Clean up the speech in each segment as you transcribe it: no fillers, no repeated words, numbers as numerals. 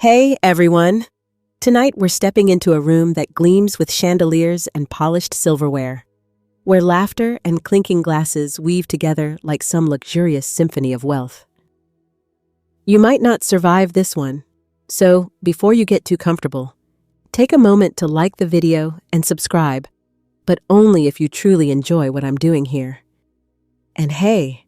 Hey, everyone! Tonight we're stepping into a room that gleams with chandeliers and polished silverware, where laughter and clinking glasses weave together like some luxurious symphony of wealth. You might not survive this one, so before you get too comfortable, take a moment to like the video and subscribe, but only if you truly enjoy what I'm doing here. And hey,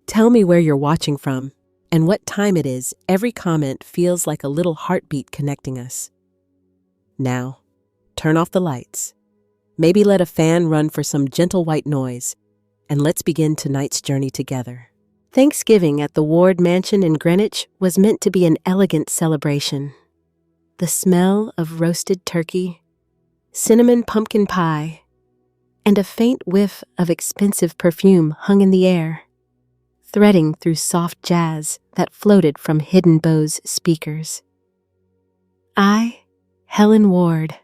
tell me where you're watching from and what time it is. Every comment feels like a little heartbeat connecting us. Now, turn off the lights. Maybe let a fan run for some gentle white noise, and let's begin tonight's journey together. Thanksgiving at the Ward Mansion in Greenwich was meant to be an elegant celebration. The smell of roasted turkey, cinnamon pumpkin pie, and a faint whiff of expensive perfume hung in the air, threading through soft jazz that floated from Hidden Bow's speakers. I, Helen Ward,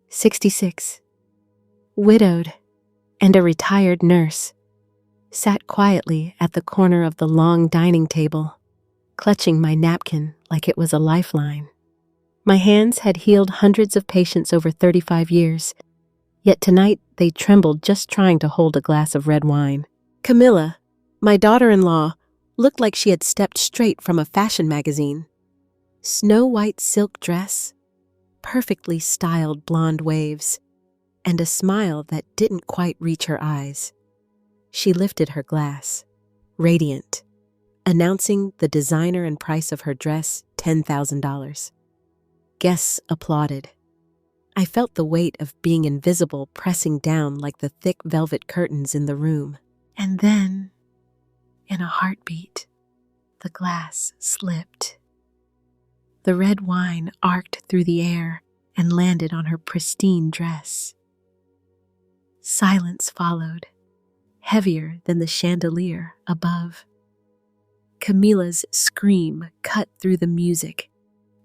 66, widowed, and a retired nurse, sat quietly at the corner of the long dining table, clutching my napkin like it was a lifeline. My hands had healed hundreds of patients over 35 years, yet tonight they trembled just trying to hold a glass of red wine. Camilla, my daughter-in-law, looked like she had stepped straight from a fashion magazine. Snow-white silk dress, perfectly styled blonde waves, and a smile that didn't quite reach her eyes. She lifted her glass, radiant, announcing the designer and price of her dress, $10,000. Guests applauded. I felt the weight of being invisible pressing down like the thick velvet curtains in the room. And then, in a heartbeat, the glass slipped. The red wine arced through the air and landed on her pristine dress. Silence followed, heavier than the chandelier above. Camilla's scream cut through the music.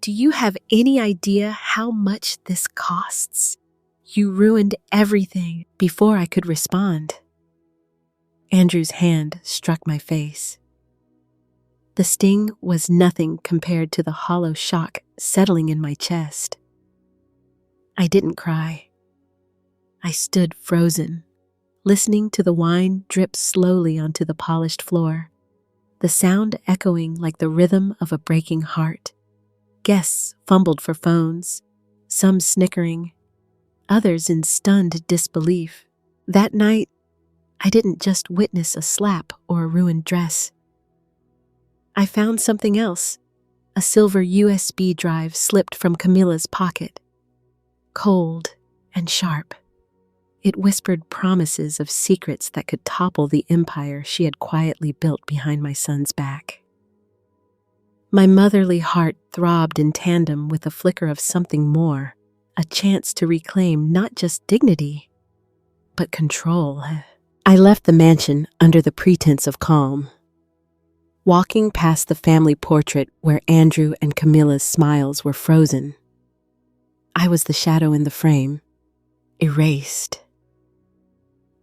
"Do you have any idea how much this costs? You ruined everything." Before I could respond, Andrew's hand struck my face. The sting was nothing compared to the hollow shock settling in my chest. I didn't cry. I stood frozen, listening to the wine drip slowly onto the polished floor, the sound echoing like the rhythm of a breaking heart. Guests fumbled for phones, some snickering, others in stunned disbelief. That night, I didn't just witness a slap or a ruined dress. I found something else. A silver USB drive slipped from Camilla's pocket. Cold and sharp, it whispered promises of secrets that could topple the empire she had quietly built behind my son's back. My motherly heart throbbed in tandem with a flicker of something more, a chance to reclaim not just dignity, but control. I left the mansion under the pretense of calm, walking past the family portrait where Andrew and Camilla's smiles were frozen. I was the shadow in the frame, erased.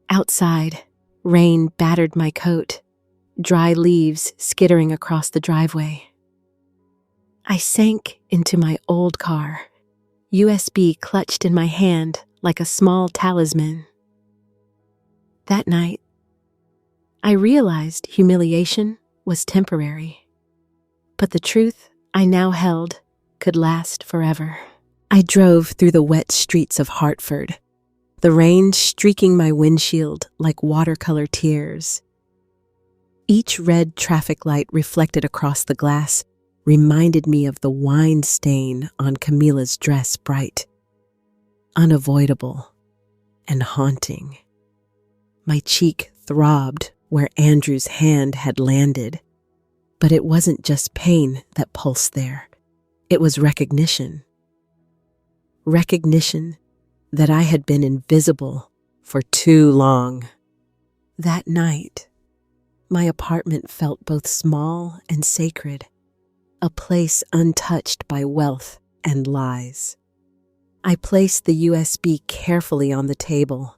Outside, rain battered my coat, dry leaves skittering across the driveway. I sank into my old car, USB clutched in my hand like a small talisman. That night, I realized humiliation was temporary, but the truth I now held could last forever. I drove through the wet streets of Hartford, the rain streaking my windshield like watercolor tears. Each red traffic light reflected across the glass reminded me of the wine stain on Camilla's dress, bright, unavoidable, and haunting. My cheek throbbed where Andrew's hand had landed, but it wasn't just pain that pulsed there. It was recognition. Recognition that I had been invisible for too long. That night, my apartment felt both small and sacred, a place untouched by wealth and lies. I placed the USB carefully on the table,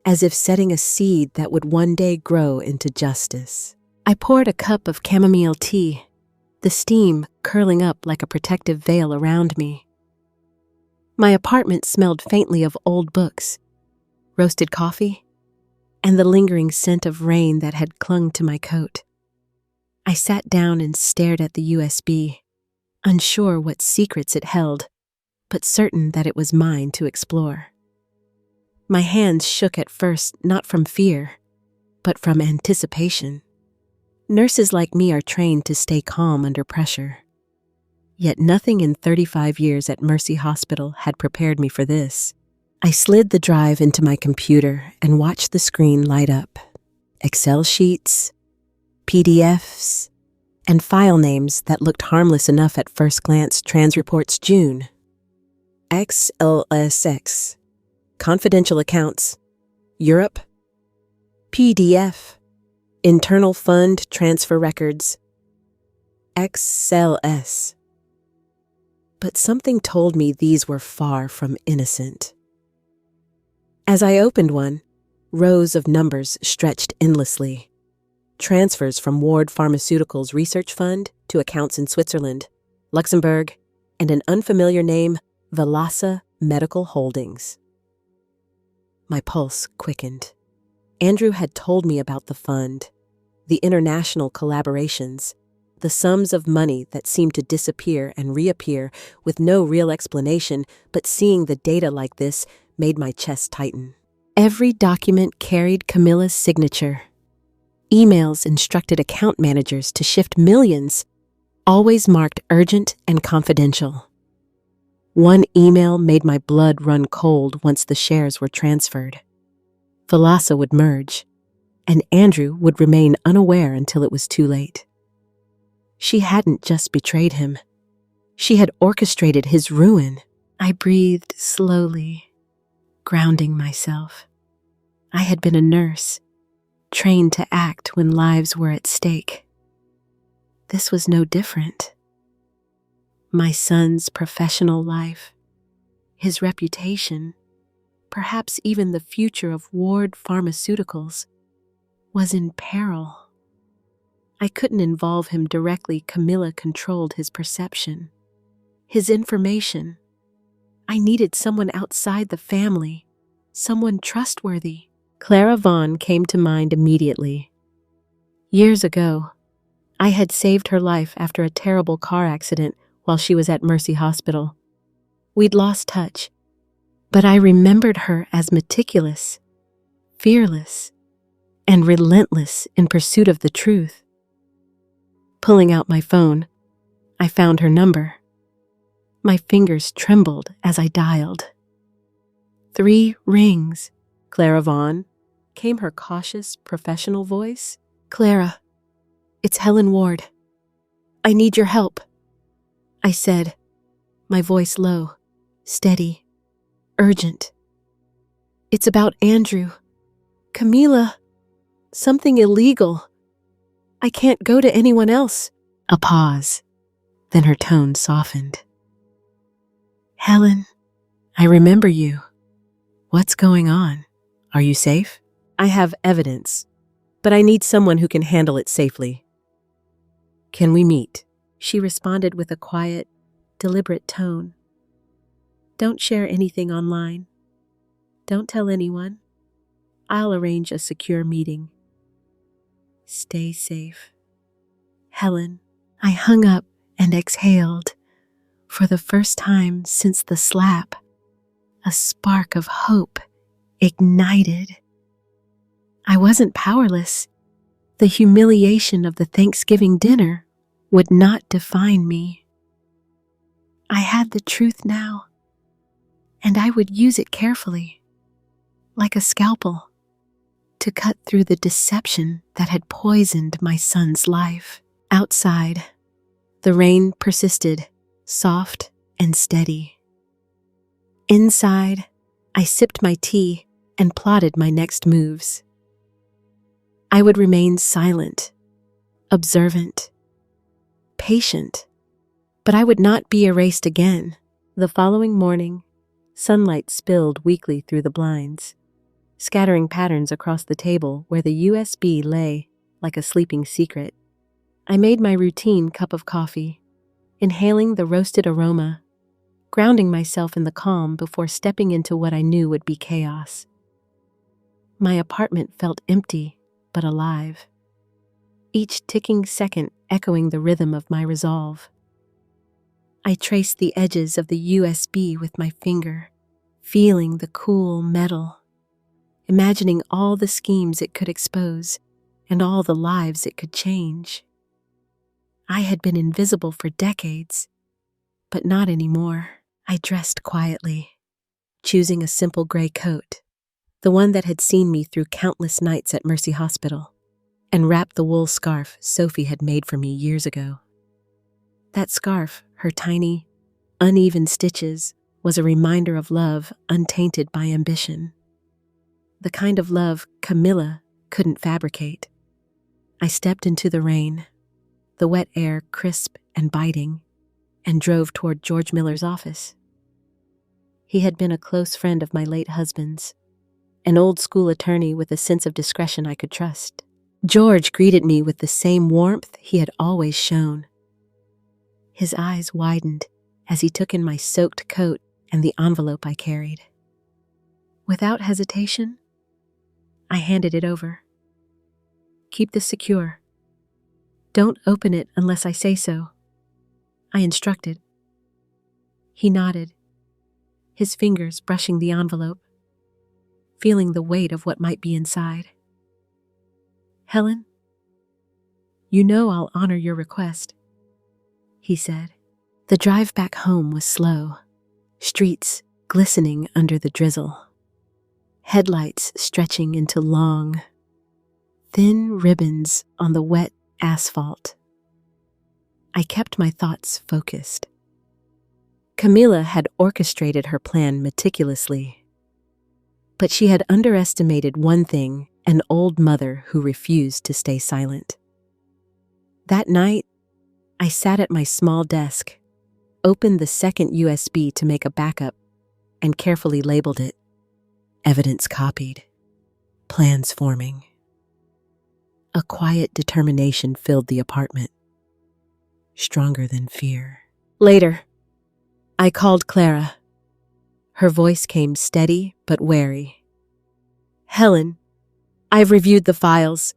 as if setting a seed that would one day grow into justice. I poured a cup of chamomile tea, the steam curling up like a protective veil around me. My apartment smelled faintly of old books, roasted coffee, and the lingering scent of rain that had clung to my coat. I sat down and stared at the USB, unsure what secrets it held, but certain that it was mine to explore. My hands shook at first, not from fear, but from anticipation. Nurses like me are trained to stay calm under pressure. Yet nothing in 35 years at Mercy Hospital had prepared me for this. I slid the drive into my computer and watched the screen light up. Excel sheets, PDFs, and file names that looked harmless enough at first glance. Transreports June. XLSX. Confidential accounts. Europe. PDF. Internal fund transfer records. XLS. But something told me these were far from innocent. As I opened one, rows of numbers stretched endlessly. Transfers from Ward Pharmaceuticals Research Fund to accounts in Switzerland, Luxembourg, and an unfamiliar name, Velasa Medical Holdings. My pulse quickened. Andrew had told me about the fund, the international collaborations, the sums of money that seemed to disappear and reappear with no real explanation, but seeing the data like this made my chest tighten. Every document carried Camilla's signature. Emails instructed account managers to shift millions, always marked urgent and confidential. One email made my blood run cold once the shares were transferred. Velasa would merge, and Andrew would remain unaware until it was too late. She hadn't just betrayed him. She had orchestrated his ruin. I breathed slowly, grounding myself. I had been a nurse, trained to act when lives were at stake. This was no different. My son's professional life, his reputation, perhaps even the future of Ward Pharmaceuticals, was in peril. I couldn't involve him directly. Camilla controlled his perception, his information. I needed someone outside the family, someone trustworthy. Clara Vaughn came to mind immediately. Years ago, I had saved her life after a terrible car accident while she was at Mercy Hospital. We'd lost touch, but I remembered her as meticulous, fearless, and relentless in pursuit of the truth. Pulling out my phone, I found her number. My fingers trembled as I dialed. 3 rings. Clara Vaughn, came her cautious, professional voice. Clara, it's Helen Ward. I need your help, I said, my voice low, steady, urgent. It's about Andrew. Camilla, something illegal. I can't go to anyone else. A pause, then her tone softened. Helen, I remember you. What's going on? Are you safe? I have evidence, but I need someone who can handle it safely. Can we meet? She responded with a quiet, deliberate tone. Don't share anything online. Don't tell anyone. I'll arrange a secure meeting. Stay safe. Helen, I hung up and exhaled. For the first time since the slap, a spark of hope ignited. I wasn't powerless. The humiliation of the Thanksgiving dinner would not define me. I had the truth now, and I would use it carefully, like a scalpel, to cut through the deception that had poisoned my son's life. Outside, the rain persisted, soft and steady. Inside, I sipped my tea and plotted my next moves. I would remain silent, observant, patient, but I would not be erased again. The following morning, sunlight spilled weakly through the blinds, scattering patterns across the table where the USB lay like a sleeping secret. I made my routine cup of coffee, inhaling the roasted aroma, grounding myself in the calm before stepping into what I knew would be chaos. My apartment felt empty, but alive, each ticking second echoing the rhythm of my resolve. I traced the edges of the USB with my finger, feeling the cool metal, imagining all the schemes it could expose and all the lives it could change. I had been invisible for decades, but not anymore. I dressed quietly, choosing a simple gray coat, the one that had seen me through countless nights at Mercy Hospital, and wrapped the wool scarf Sophie had made for me years ago. That scarf, her tiny, uneven stitches, was a reminder of love untainted by ambition. The kind of love Camilla couldn't fabricate. I stepped into the rain, the wet air crisp and biting, and drove toward George Miller's office. He had been a close friend of my late husband's, an old school attorney with a sense of discretion I could trust. George greeted me with the same warmth he had always shown. His eyes widened as he took in my soaked coat and the envelope I carried. Without hesitation, I handed it over. "Keep this secure. Don't open it unless I say so," I instructed. He nodded, his fingers brushing the envelope, feeling the weight of what might be inside. "Helen, you know I'll honor your request," he said. The drive back home was slow, streets glistening under the drizzle, headlights stretching into long, thin ribbons on the wet asphalt. I kept my thoughts focused. Camilla had orchestrated her plan meticulously, but she had underestimated one thing: an old mother who refused to stay silent. That night, I sat at my small desk, opened the second USB to make a backup, and carefully labeled it. Evidence copied. Plans forming. A quiet determination filled the apartment, stronger than fear. Later, I called Clara. Her voice came steady but wary. "Helen, I've reviewed the files.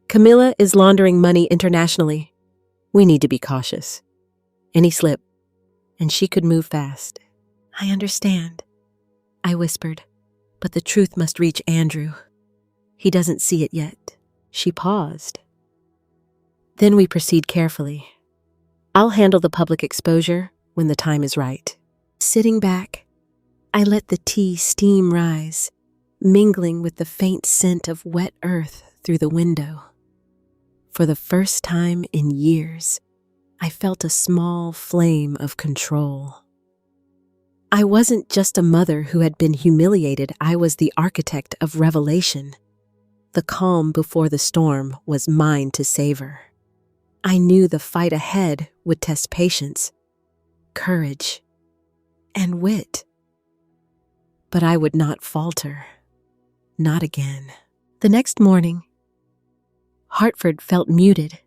Camilla is laundering money internationally. We need to be cautious. Any slip, and she could move fast." "I understand," I whispered, "but the truth must reach Andrew. He doesn't see it yet." She paused. "Then we proceed carefully. I'll handle the public exposure when the time is right." Sitting back, I let the tea steam rise, mingling with the faint scent of wet earth through the window. For the first time in years, I felt a small flame of control. I wasn't just a mother who had been humiliated, I was the architect of revelation. The calm before the storm was mine to savor. I knew the fight ahead would test patience, courage, and wit. But I would not falter. Not again. The next morning, Hartford felt muted,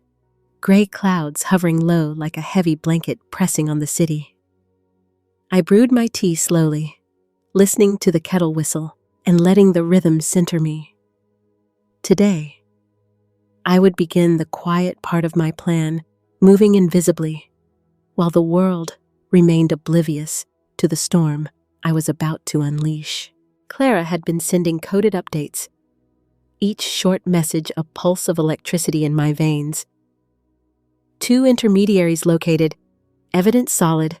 gray clouds hovering low like a heavy blanket pressing on the city. I brewed my tea slowly, listening to the kettle whistle and letting the rhythm center me. Today, I would begin the quiet part of my plan, moving invisibly, while the world remained oblivious to the storm I was about to unleash. Clara had been sending coded updates, each short message a pulse of electricity in my veins. 2 intermediaries located, evidence solid,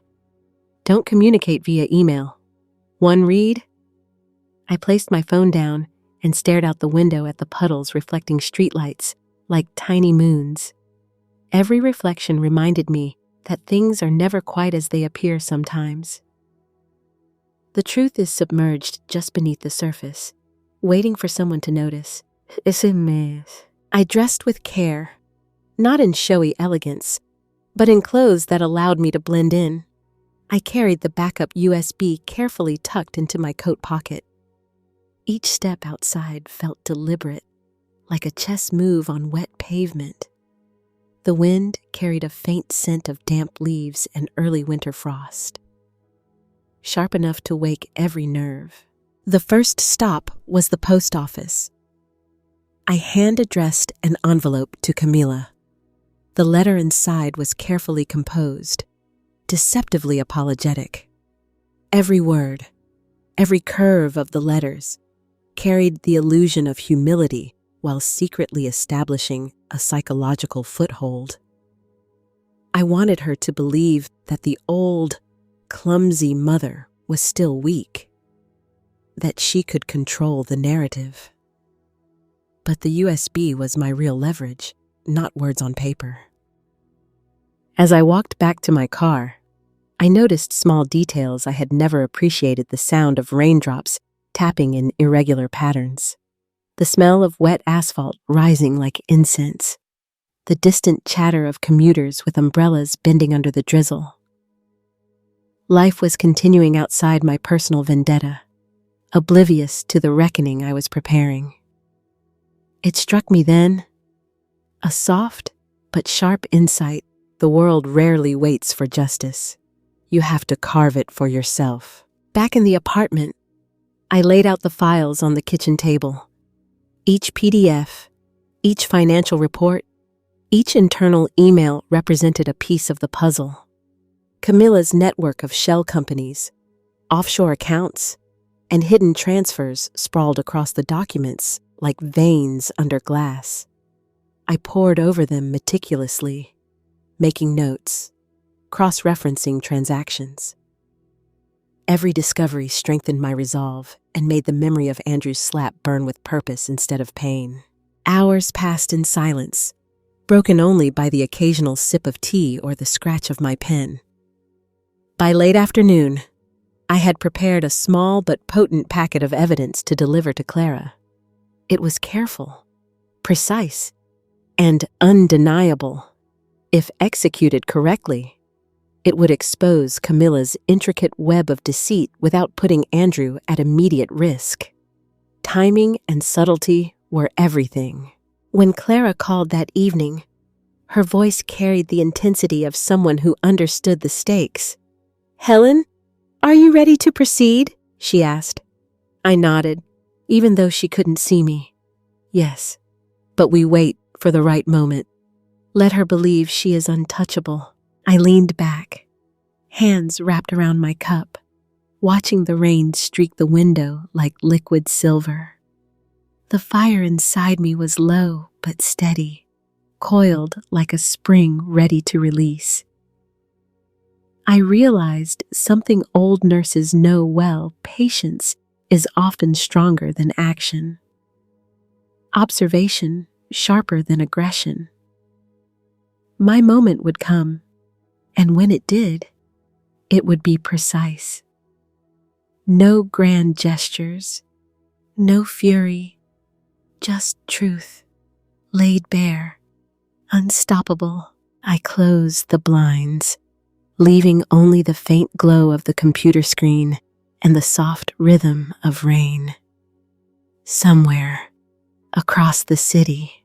don't communicate via email. 1 read. I placed my phone down and stared out the window at the puddles reflecting streetlights like tiny moons. Every reflection reminded me that things are never quite as they appear sometimes. The truth is submerged just beneath the surface, waiting for someone to notice. It's a mess. I dressed with care, not in showy elegance, but in clothes that allowed me to blend in. I carried the backup USB carefully tucked into my coat pocket. Each step outside felt deliberate, like a chess move on wet pavement. The wind carried a faint scent of damp leaves and early winter frost, sharp enough to wake every nerve. The first stop was the post office. I hand-addressed an envelope to Camila. The letter inside was carefully composed, deceptively apologetic. Every word, every curve of the letters carried the illusion of humility while secretly establishing a psychological foothold. I wanted her to believe that the old, clumsy mother was still weak, that she could control the narrative. But the USB was my real leverage, not words on paper. As I walked back to my car, I noticed small details I had never appreciated: the sound of raindrops tapping in irregular patterns, the smell of wet asphalt rising like incense, the distant chatter of commuters with umbrellas bending under the drizzle. Life was continuing outside my personal vendetta, oblivious to the reckoning I was preparing. It struck me then, a soft but sharp insight: the world rarely waits for justice. You have to carve it for yourself. Back in the apartment, I laid out the files on the kitchen table. Each PDF, each financial report, each internal email represented a piece of the puzzle. Camila's network of shell companies, offshore accounts, and hidden transfers sprawled across the documents like veins under glass. I pored over them meticulously, making notes, cross-referencing transactions. Every discovery strengthened my resolve and made the memory of Andrew's slap burn with purpose instead of pain. Hours passed in silence, broken only by the occasional sip of tea or the scratch of my pen. By late afternoon, I had prepared a small but potent packet of evidence to deliver to Clara. It was careful, precise, and undeniable. If executed correctly, it would expose Camila's intricate web of deceit without putting Andrew at immediate risk. Timing and subtlety were everything. When Clara called that evening, her voice carried the intensity of someone who understood the stakes. "Helen, are you ready to proceed?" she asked. I nodded, even though she couldn't see me. Yes, but we wait for the right moment. Let her believe she is untouchable. I leaned back, hands wrapped around my cup, watching the rain streak the window like liquid silver. The fire inside me was low but steady, coiled like a spring ready to release. I realized something old nurses know well: patience is often stronger than action. Observation sharper than aggression. My moment would come, and when it did, it would be precise. No grand gestures, no fury, just truth, laid bare, unstoppable. I closed the blinds, leaving only the faint glow of the computer screen and the soft rhythm of rain. Somewhere across the city,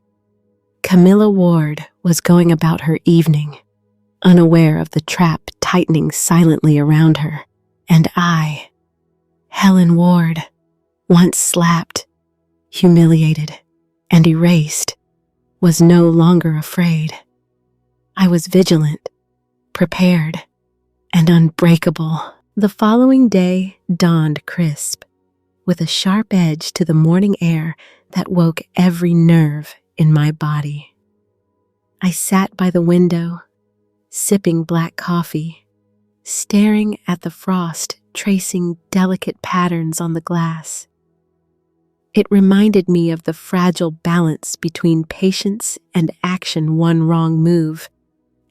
Camilla Ward was going about her evening, unaware of the trap tightening silently around her, and I, Helen Ward, once slapped, humiliated, and erased, was no longer afraid. I was vigilant, prepared, and unbreakable. The following day dawned crisp, with a sharp edge to the morning air that woke every nerve in my body. I sat by the window, sipping black coffee, staring at the frost tracing delicate patterns on the glass. It reminded me of the fragile balance between patience and action one wrong move,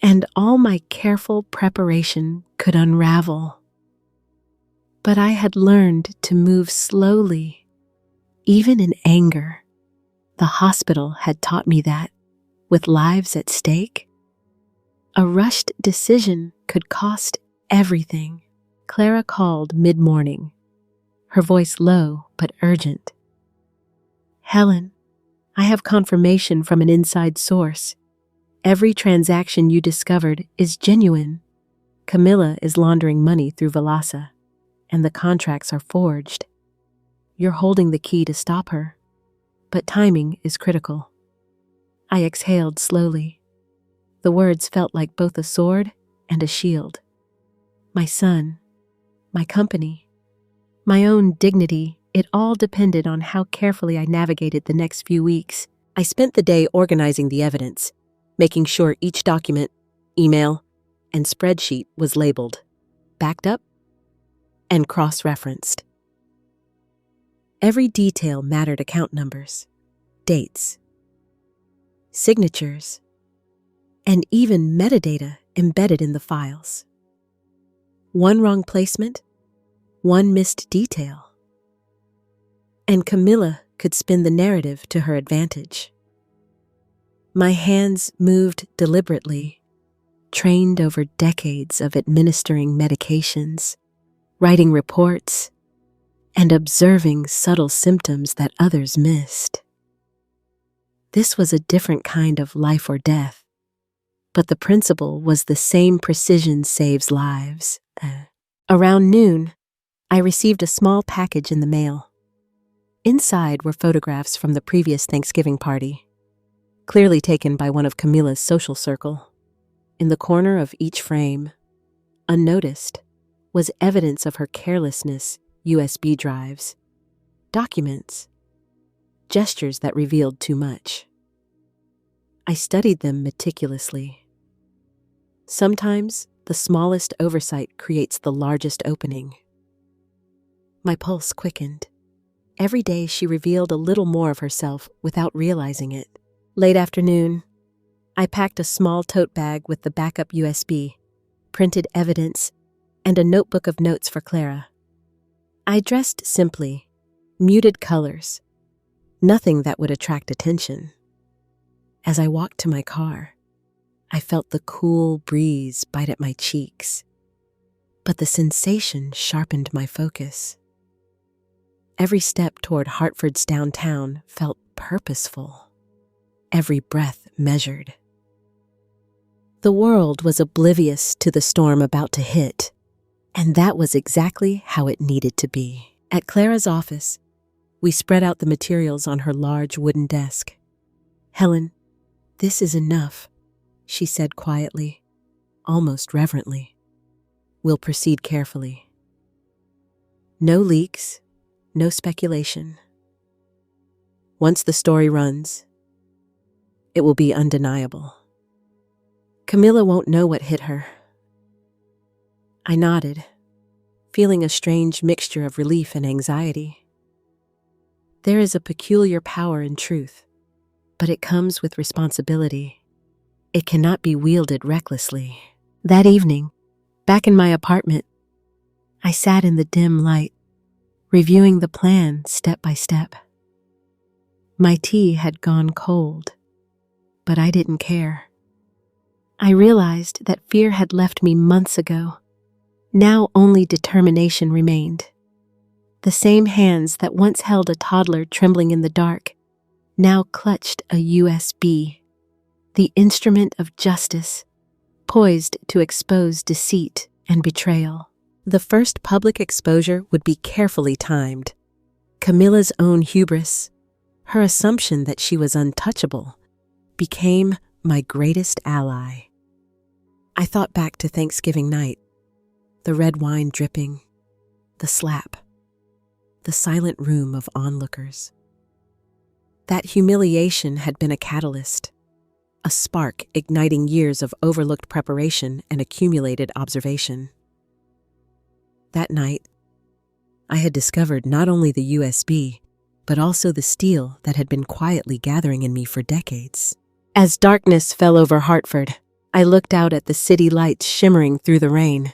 and all my careful preparation could unravel. But I had learned to move slowly, even in anger. The hospital had taught me that, with lives at stake, a rushed decision could cost everything. Clara called mid-morning, her voice low but urgent. "Helen, I have confirmation from an inside source. Every transaction you discovered is genuine. Camilla is laundering money through Velasa, and the contracts are forged. You're holding the key to stop her, but timing is critical. I exhaled slowly. The words felt like both a sword and a shield. My son, my company, my own dignity, it all depended on how carefully I navigated the next few weeks. I spent the day organizing the evidence, making sure each document, email, and spreadsheet was labeled, backed up, and cross-referenced. Every detail mattered: account numbers, dates, signatures, and even metadata embedded in the files. One wrong placement, one missed detail, and Camilla could spin the narrative to her advantage. My hands moved deliberately, trained over decades of administering medications, writing reports, and observing subtle symptoms that others missed. This was a different kind of life or death, but the principle was the same: precision saves lives. Around noon, I received a small package in the mail. Inside were photographs from the previous Thanksgiving party, clearly taken by one of Camilla's social circle. In the corner of each frame, unnoticed, was evidence of her carelessness: USB drives, documents, gestures that revealed too much. I studied them meticulously. Sometimes the smallest oversight creates the largest opening. My pulse quickened. Every day she revealed a little more of herself without realizing it. Late afternoon, I packed a small tote bag with the backup USB, printed evidence, and a notebook of notes for Clara. I dressed simply, muted colors, nothing that would attract attention. As I walked to my car, I felt the cool breeze bite at my cheeks, but the sensation sharpened my focus. Every step toward Hartford's downtown felt purposeful, every breath measured. The world was oblivious to the storm about to hit, and that was exactly how it needed to be. At Clara's office, we spread out the materials on her large wooden desk. "Helen, this is enough," she said quietly, almost reverently. "We'll proceed carefully. No leaks, no speculation. Once the story runs, it will be undeniable. Camilla won't know what hit her." I nodded, feeling a strange mixture of relief and anxiety. There is a peculiar power in truth, but it comes with responsibility. It cannot be wielded recklessly. That evening, back in my apartment, I sat in the dim light, reviewing the plan step by step. My tea had gone cold, but I didn't care. I realized that fear had left me months ago. Now only determination remained. The same hands that once held a toddler trembling in the dark now clutched a USB, the instrument of justice, poised to expose deceit and betrayal. The first public exposure would be carefully timed. Camilla's own hubris, her assumption that she was untouchable, became my greatest ally. I thought back to Thanksgiving night, the red wine dripping, the slap, the silent room of onlookers. That humiliation had been a catalyst, a spark igniting years of overlooked preparation and accumulated observation. That night, I had discovered not only the USB, but also the steel that had been quietly gathering in me for decades. As darkness fell over Hartford, I looked out at the city lights shimmering through the rain.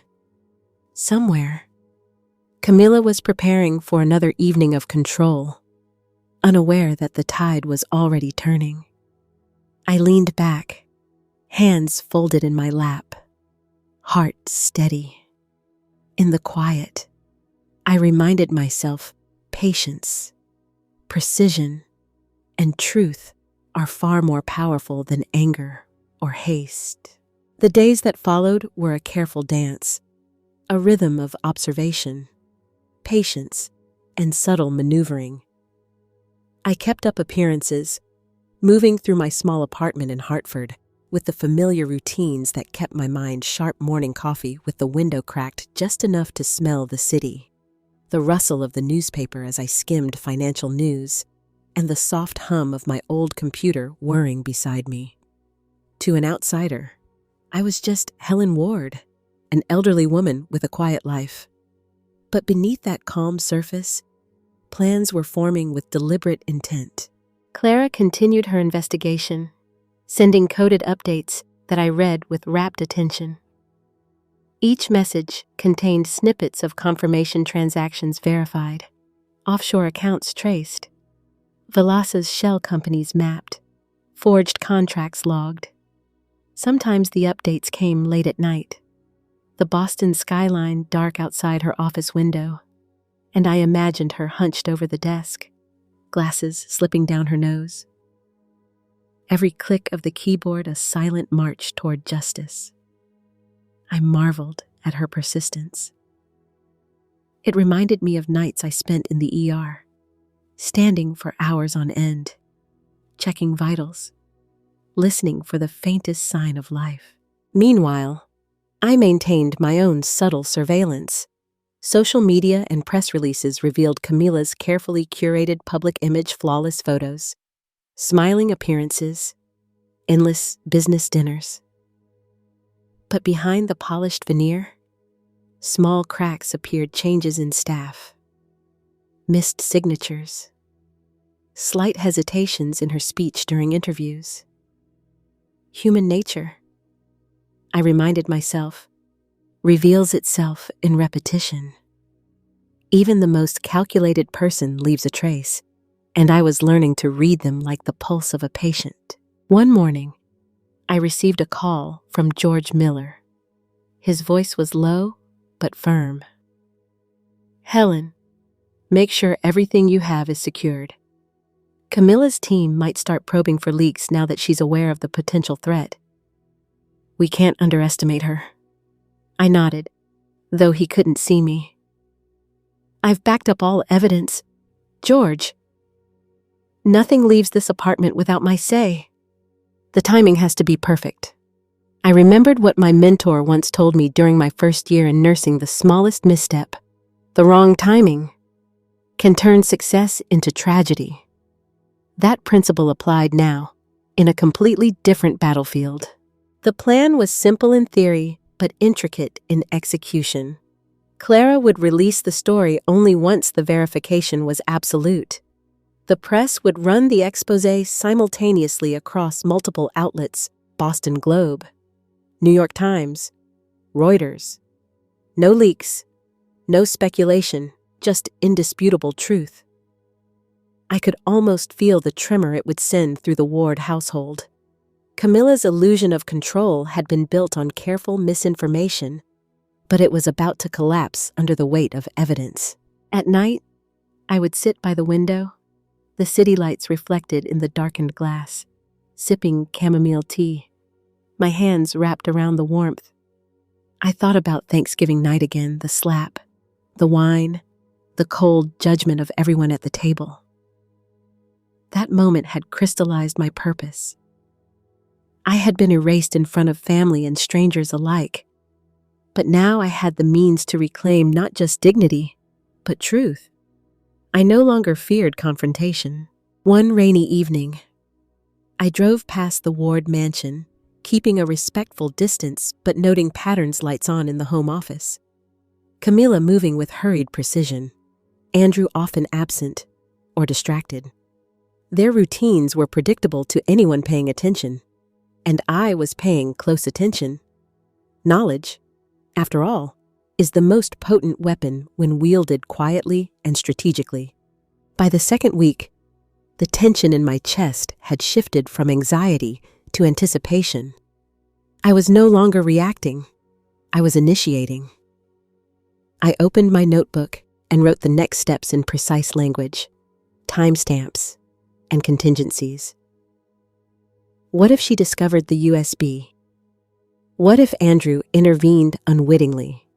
Somewhere, Camilla was preparing for another evening of control, unaware that the tide was already turning. I leaned back, hands folded in my lap, heart steady. In the quiet, I reminded myself patience, precision, and truth are far more powerful than anger. or haste. The days that followed were a careful dance, a rhythm of observation, patience, and subtle maneuvering. I kept up appearances, moving through my small apartment in Hartford with the familiar routines that kept my mind sharp. Morning coffee with the window cracked just enough to smell the city, the rustle of the newspaper as I skimmed financial news, and the soft hum of my old computer whirring beside me. To an outsider, I was just Helen Ward, an elderly woman with a quiet life. But beneath that calm surface, plans were forming with deliberate intent. Clara continued her investigation, sending coded updates that I read with rapt attention. Each message contained snippets of confirmation transactions verified, offshore accounts traced, Vilasa's shell companies mapped, forged contracts logged. Sometimes the updates came late at night, the Boston skyline dark outside her office window, and I imagined her hunched over the desk, glasses slipping down her nose. Every click of the keyboard a silent march toward justice. I marveled at her persistence. It reminded me of nights I spent in the ER, standing for hours on end, checking vitals, listening for the faintest sign of life. Meanwhile, I maintained my own subtle surveillance. Social media and press releases revealed Camila's carefully curated public image, flawless photos, smiling appearances, endless business dinners. But behind the polished veneer, small cracks appeared: changes in staff, missed signatures, slight hesitations in her speech during interviews. Human nature, I reminded myself, reveals itself in repetition. Even the most calculated person leaves a trace, and I was learning to read them like the pulse of a patient. One morning, I received a call from George Miller. His voice was low but firm. "Helen, make sure everything you have is secured. Camila's team might start probing for leaks now that she's aware of the potential threat. We can't underestimate her." I nodded, though he couldn't see me. "I've backed up all evidence, George. Nothing leaves this apartment without my say. The timing has to be perfect." I remembered what my mentor once told me during my first year in nursing: the smallest misstep, the wrong timing, can turn success into tragedy. That principle applied now, in a completely different battlefield. The plan was simple in theory, but intricate in execution. Clara would release the story only once the verification was absolute. The press would run the exposé simultaneously across multiple outlets: Boston Globe, New York Times, Reuters. No leaks, no speculation, just indisputable truth. I could almost feel the tremor it would send through the Ward household. Camila's illusion of control had been built on careful misinformation, but it was about to collapse under the weight of evidence. At night, I would sit by the window, the city lights reflected in the darkened glass, sipping chamomile tea, my hands wrapped around the warmth. I thought about Thanksgiving night again: the slap, the wine, the cold judgment of everyone at the table. That moment had crystallized my purpose. I had been erased in front of family and strangers alike, but now I had the means to reclaim not just dignity, but truth. I no longer feared confrontation. One rainy evening, I drove past the Ward mansion, keeping a respectful distance but noting patterns: lights on in the home office, Camila moving with hurried precision, Andrew often absent or distracted. Their routines were predictable to anyone paying attention, and I was paying close attention. Knowledge, after all, is the most potent weapon when wielded quietly and strategically. By the second week, the tension in my chest had shifted from anxiety to anticipation. I was no longer reacting, I was initiating. I opened my notebook and wrote the next steps in precise language, timestamps, and contingencies. What if she discovered the USB? What if Andrew intervened unwittingly?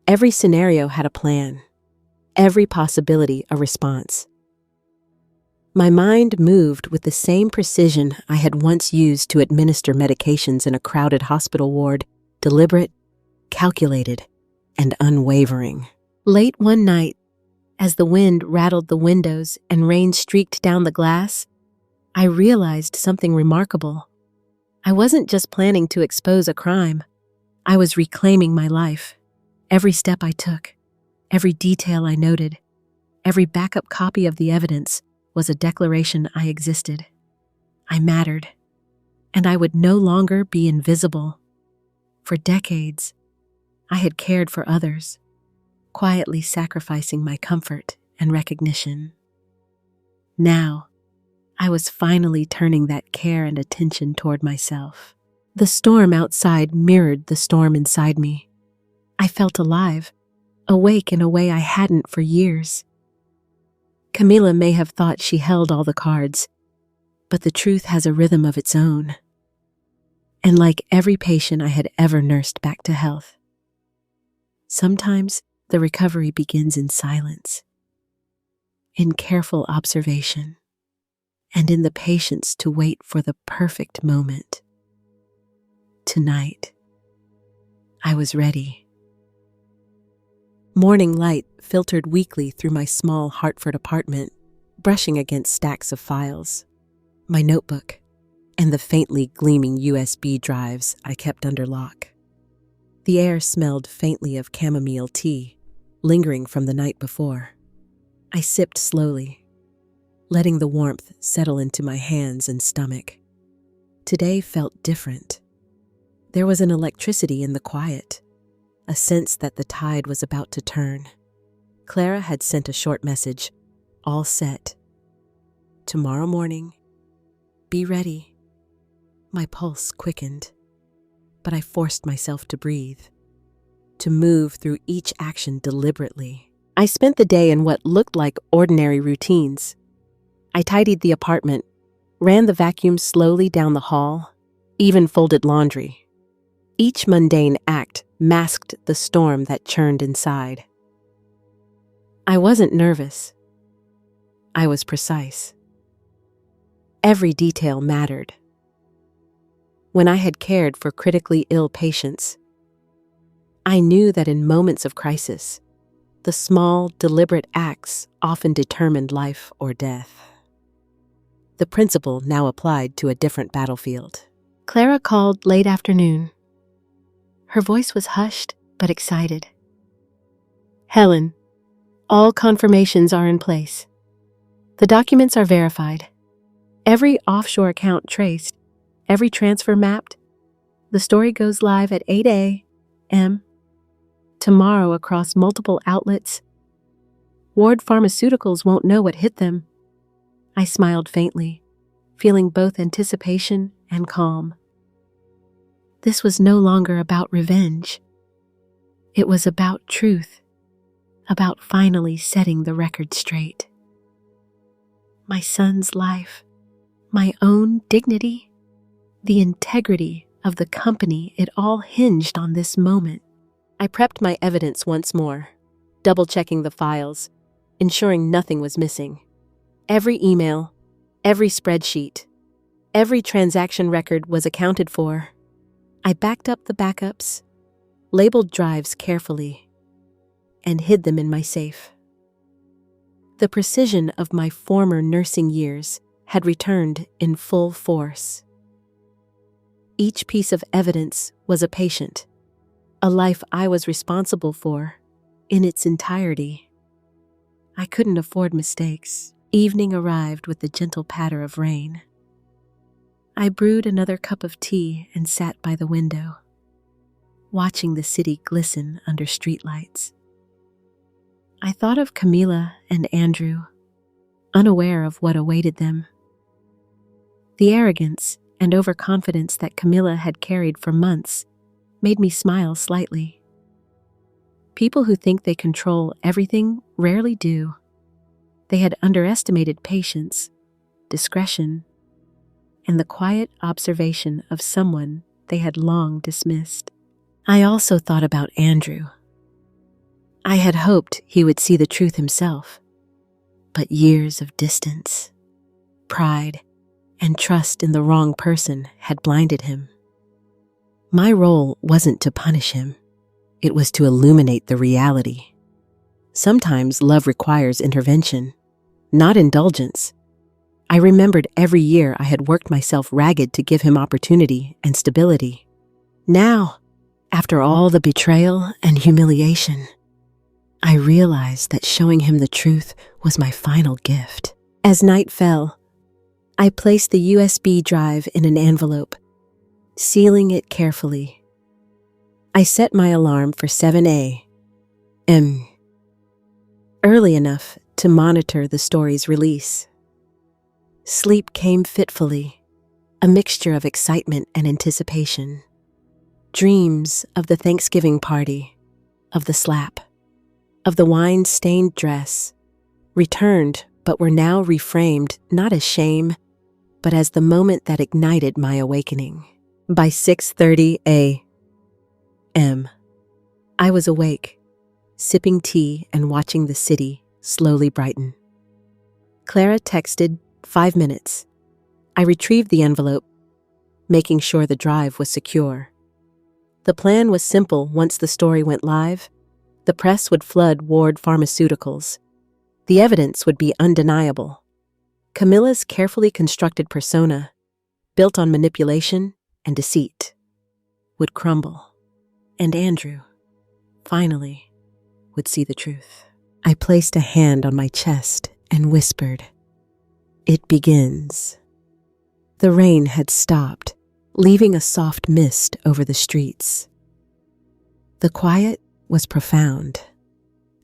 Every scenario had a plan, every possibility a response. My mind moved with the same precision I had once used to administer medications in a crowded hospital ward, deliberate, calculated, and unwavering. Late one night, as the wind rattled the windows and rain streaked down the glass, I realized something remarkable. I wasn't just planning to expose a crime. I was reclaiming my life. Every step I took, every detail I noted, every backup copy of the evidence was a declaration I existed. I mattered, and I would no longer be invisible. For decades, I had cared for others, quietly sacrificing my comfort and recognition. Now, I was finally turning that care and attention toward myself. The storm outside mirrored the storm inside me. I felt alive, awake in a way I hadn't for years. Camila may have thought she held all the cards, but the truth has a rhythm of its own. And like every patient I had ever nursed back to health, sometimes the recovery begins in silence, in careful observation, and in the patience to wait for the perfect moment. Tonight, I was ready. Morning light filtered weakly through my small Hartford apartment, brushing against stacks of files, my notebook, and the faintly gleaming USB drives I kept under lock. The air smelled faintly of chamomile tea, lingering from the night before. I sipped slowly, letting the warmth settle into my hands and stomach. Today felt different. There was an electricity in the quiet, a sense that the tide was about to turn. Clara had sent a short message, all set. Tomorrow morning, be ready. My pulse quickened, but I forced myself to breathe, to move through each action deliberately. I spent the day in what looked like ordinary routines. I tidied the apartment, ran the vacuum slowly down the hall, even folded laundry. Each mundane act masked the storm that churned inside. I wasn't nervous. I was precise. Every detail mattered. When I had cared for critically ill patients, I knew that in moments of crisis, the small, deliberate acts often determined life or death. The principle now applied to a different battlefield. Clara called late afternoon. Her voice was hushed but excited. Helen, all confirmations are in place. The documents are verified. Every offshore account traced, every transfer mapped. The story goes live at 8 a.m. tomorrow across multiple outlets. Ward Pharmaceuticals won't know what hit them. I smiled faintly, feeling both anticipation and calm. This was no longer about revenge. It was about truth, about finally setting the record straight. My son's life, my own dignity, the integrity of the company, it all hinged on this moment. I prepped my evidence once more, double-checking the files, ensuring nothing was missing. Every email, every spreadsheet, every transaction record was accounted for. I backed up the backups, labeled drives carefully, and hid them in my safe. The precision of my former nursing years had returned in full force. Each piece of evidence was a patient, a life I was responsible for in its entirety. I couldn't afford mistakes. Evening arrived with the gentle patter of rain. I brewed another cup of tea and sat by the window, watching the city glisten under streetlights. I thought of Camila and Andrew, unaware of what awaited them. The arrogance and overconfidence that Camila had carried for months made me smile slightly. People who think they control everything rarely do. They had underestimated patience, discretion, and the quiet observation of someone they had long dismissed. I also thought about Andrew. I had hoped he would see the truth himself, but years of distance, pride, and trust in the wrong person had blinded him. My role wasn't to punish him. It was to illuminate the reality. Sometimes love requires intervention, not indulgence. I remembered every year I had worked myself ragged to give him opportunity and stability. Now, after all the betrayal and humiliation, I realized that showing him the truth was my final gift. As night fell, I placed the USB drive in an envelope, sealing it carefully. I set my alarm for 7 a.m. early enough to monitor the story's release. Sleep came fitfully, a mixture of excitement and anticipation. Dreams of the Thanksgiving party, of the slap, of the wine-stained dress, returned but were now reframed not as shame, but as the moment that ignited my awakening. By 6:30 a.m., I was awake, sipping tea and watching the city slowly brighten. Clara texted 5 minutes. I retrieved the envelope, making sure the drive was secure. The plan was simple. Once the story went live, the press would flood Ward Pharmaceuticals. The evidence would be undeniable. Camilla's carefully constructed persona, built on manipulation and deceit, would crumble. And Andrew, finally, would see the truth. I placed a hand on my chest and whispered, "It begins." The rain had stopped, leaving a soft mist over the streets. The quiet was profound.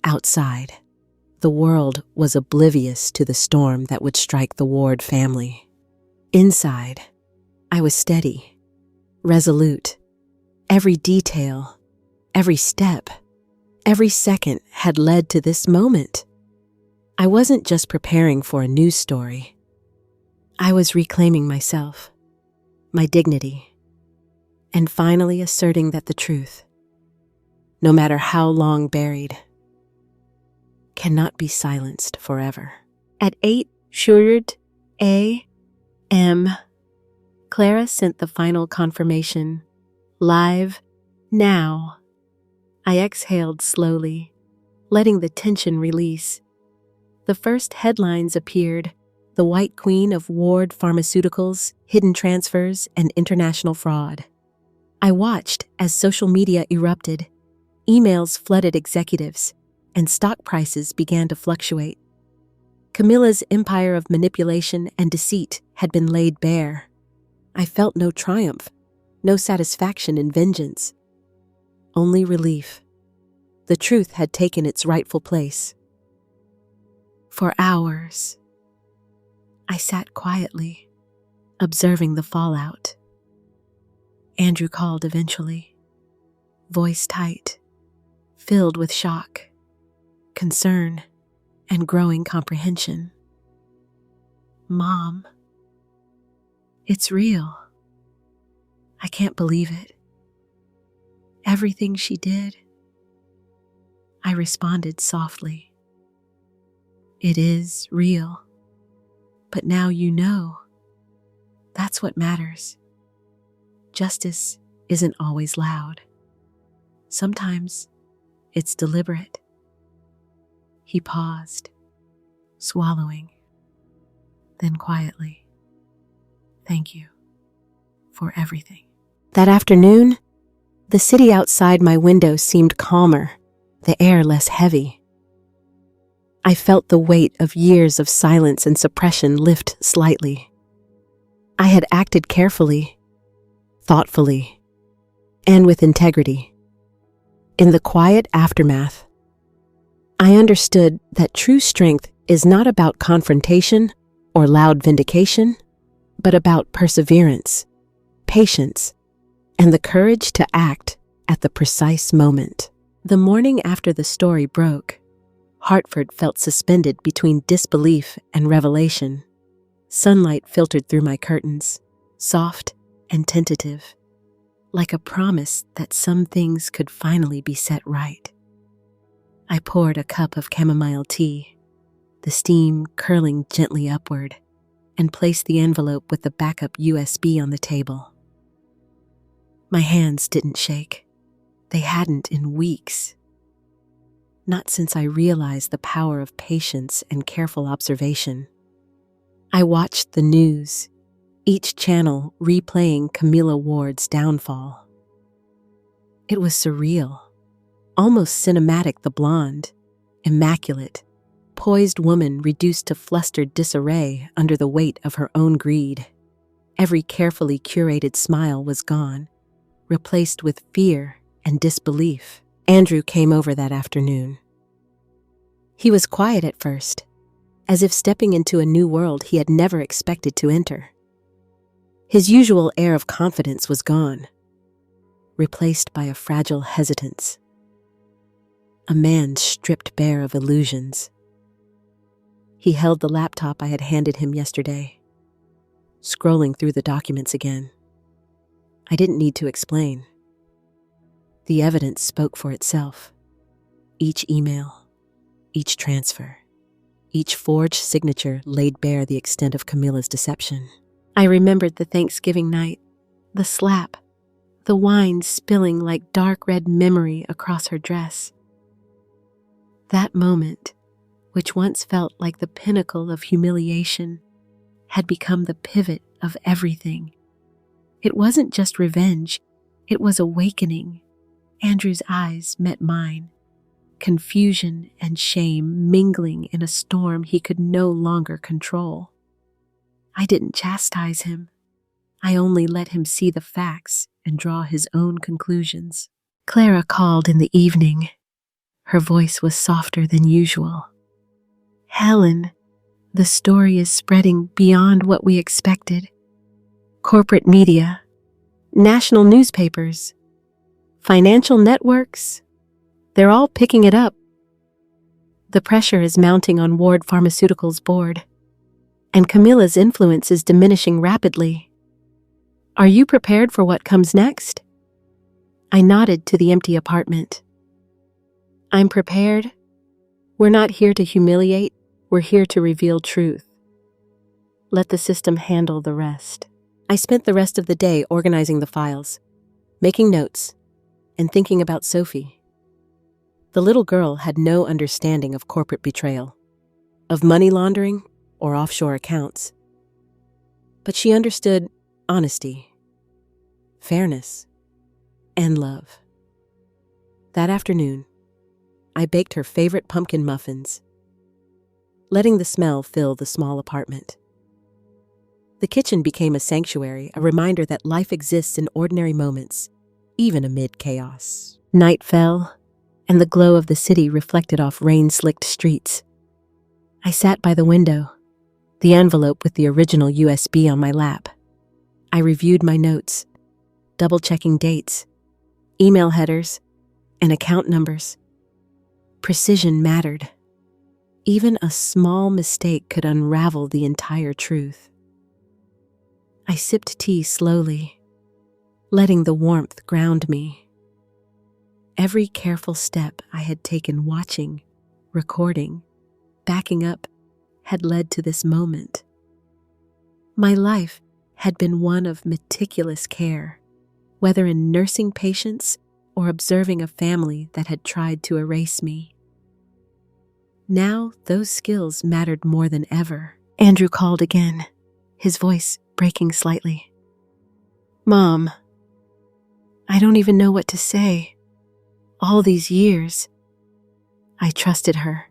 Outside, the world was oblivious to the storm that would strike the Ward family. Inside, I was steady, resolute. Every detail, every step, every second had led to this moment. I wasn't just preparing for a news story. I was reclaiming myself, my dignity, and finally asserting that the truth, no matter how long buried, cannot be silenced forever. At 8:00 a.m., Clara sent the final confirmation. Live now. I exhaled slowly, letting the tension release. The first headlines appeared: the White Queen of Ward Pharmaceuticals, hidden transfers, and international fraud. I watched as social media erupted. Emails flooded executives, and stock prices began to fluctuate. Camilla's empire of manipulation and deceit had been laid bare. I felt no triumph, no satisfaction in vengeance, only relief. The truth had taken its rightful place. For hours, I sat quietly, observing the fallout. Andrew called eventually, voice tight, filled with shock, concern, and growing comprehension. "Mom, it's real. I can't believe it. Everything she did." I responded softly, "It is real. But now you know. That's what matters. Justice isn't always loud. Sometimes it's deliberate." He paused, swallowing, then quietly, "Thank you for everything." That afternoon, the city outside my window seemed calmer, the air less heavy. I felt the weight of years of silence and suppression lift slightly. I had acted carefully, thoughtfully, and with integrity. In the quiet aftermath, I understood that true strength is not about confrontation or loud vindication, but about perseverance, patience, and the courage to act at the precise moment. The morning after the story broke, Hartford felt suspended between disbelief and revelation. Sunlight filtered through my curtains, soft and tentative, like a promise that some things could finally be set right. I poured a cup of chamomile tea, the steam curling gently upward, and placed the envelope with the backup USB on the table. My hands didn't shake. They hadn't in weeks. Not since I realized the power of patience and careful observation. I watched the news, each channel replaying Camilla Ward's downfall. It was surreal, almost cinematic. The blonde, immaculate, poised woman reduced to flustered disarray under the weight of her own greed. Every carefully curated smile was gone, replaced with fear and disbelief. Andrew came over that afternoon. He was quiet at first, as if stepping into a new world he had never expected to enter. His usual air of confidence was gone, replaced by a fragile hesitance. A man stripped bare of illusions. He held the laptop I had handed him yesterday, scrolling through the documents again. I didn't need to explain. The evidence spoke for itself. Each email, each transfer, each forged signature laid bare the extent of Camilla's deception. I remembered the Thanksgiving night, the slap, the wine spilling like dark red memory across her dress. That moment, which once felt like the pinnacle of humiliation, had become the pivot of everything. It wasn't just revenge, it was awakening. Andrew's eyes met mine, confusion and shame mingling in a storm he could no longer control. I didn't chastise him. I only let him see the facts and draw his own conclusions. Clara called in the evening. Her voice was softer than usual. "Helen, the story is spreading beyond what we expected. Corporate media, national newspapers, financial networks, they're all picking it up. The pressure is mounting on Ward Pharmaceuticals' board, and Camilla's influence is diminishing rapidly. Are you prepared for what comes next?" I nodded to the empty apartment. "I'm prepared. We're not here to humiliate, we're here to reveal truth. Let the system handle the rest." I spent the rest of the day organizing the files, making notes, and thinking about Sophie. The little girl had no understanding of corporate betrayal, of money laundering or offshore accounts. But she understood honesty, fairness, and love. That afternoon, I baked her favorite pumpkin muffins, letting the smell fill the small apartment. The kitchen became a sanctuary, a reminder that life exists in ordinary moments, even amid chaos. Night fell, and the glow of the city reflected off rain-slicked streets. I sat by the window, the envelope with the original USB on my lap. I reviewed my notes, double-checking dates, email headers, and account numbers. Precision mattered. Even a small mistake could unravel the entire truth. I sipped tea slowly, letting the warmth ground me. Every careful step I had taken, watching, recording, backing up, had led to this moment. My life had been one of meticulous care, whether in nursing patients or observing a family that had tried to erase me. Now those skills mattered more than ever. Andrew called again, his voice breaking slightly. "Mom, I don't even know what to say. All these years, I trusted her.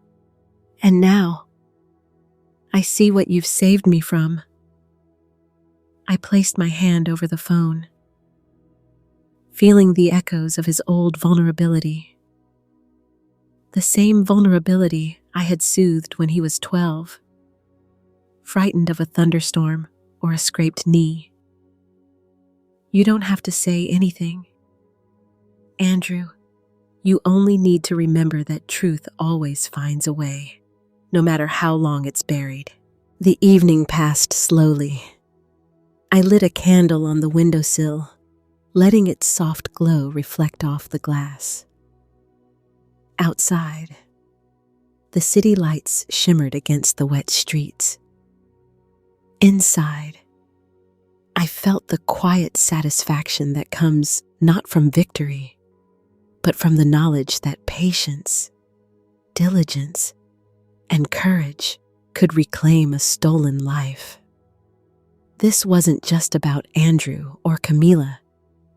And now, I see what you've saved me from." I placed my hand over the phone, feeling the echoes of his old vulnerability. The same vulnerability I had soothed when he was 12, frightened of a thunderstorm or a scraped knee. "You don't have to say anything. Andrew, you only need to remember that truth always finds a way, no matter how long it's buried." The evening passed slowly. I lit a candle on the windowsill, letting its soft glow reflect off the glass. Outside, the city lights shimmered against the wet streets. Inside, I felt the quiet satisfaction that comes not from victory, but from the knowledge that patience, diligence, and courage could reclaim a stolen life. This wasn't just about Andrew or Camila.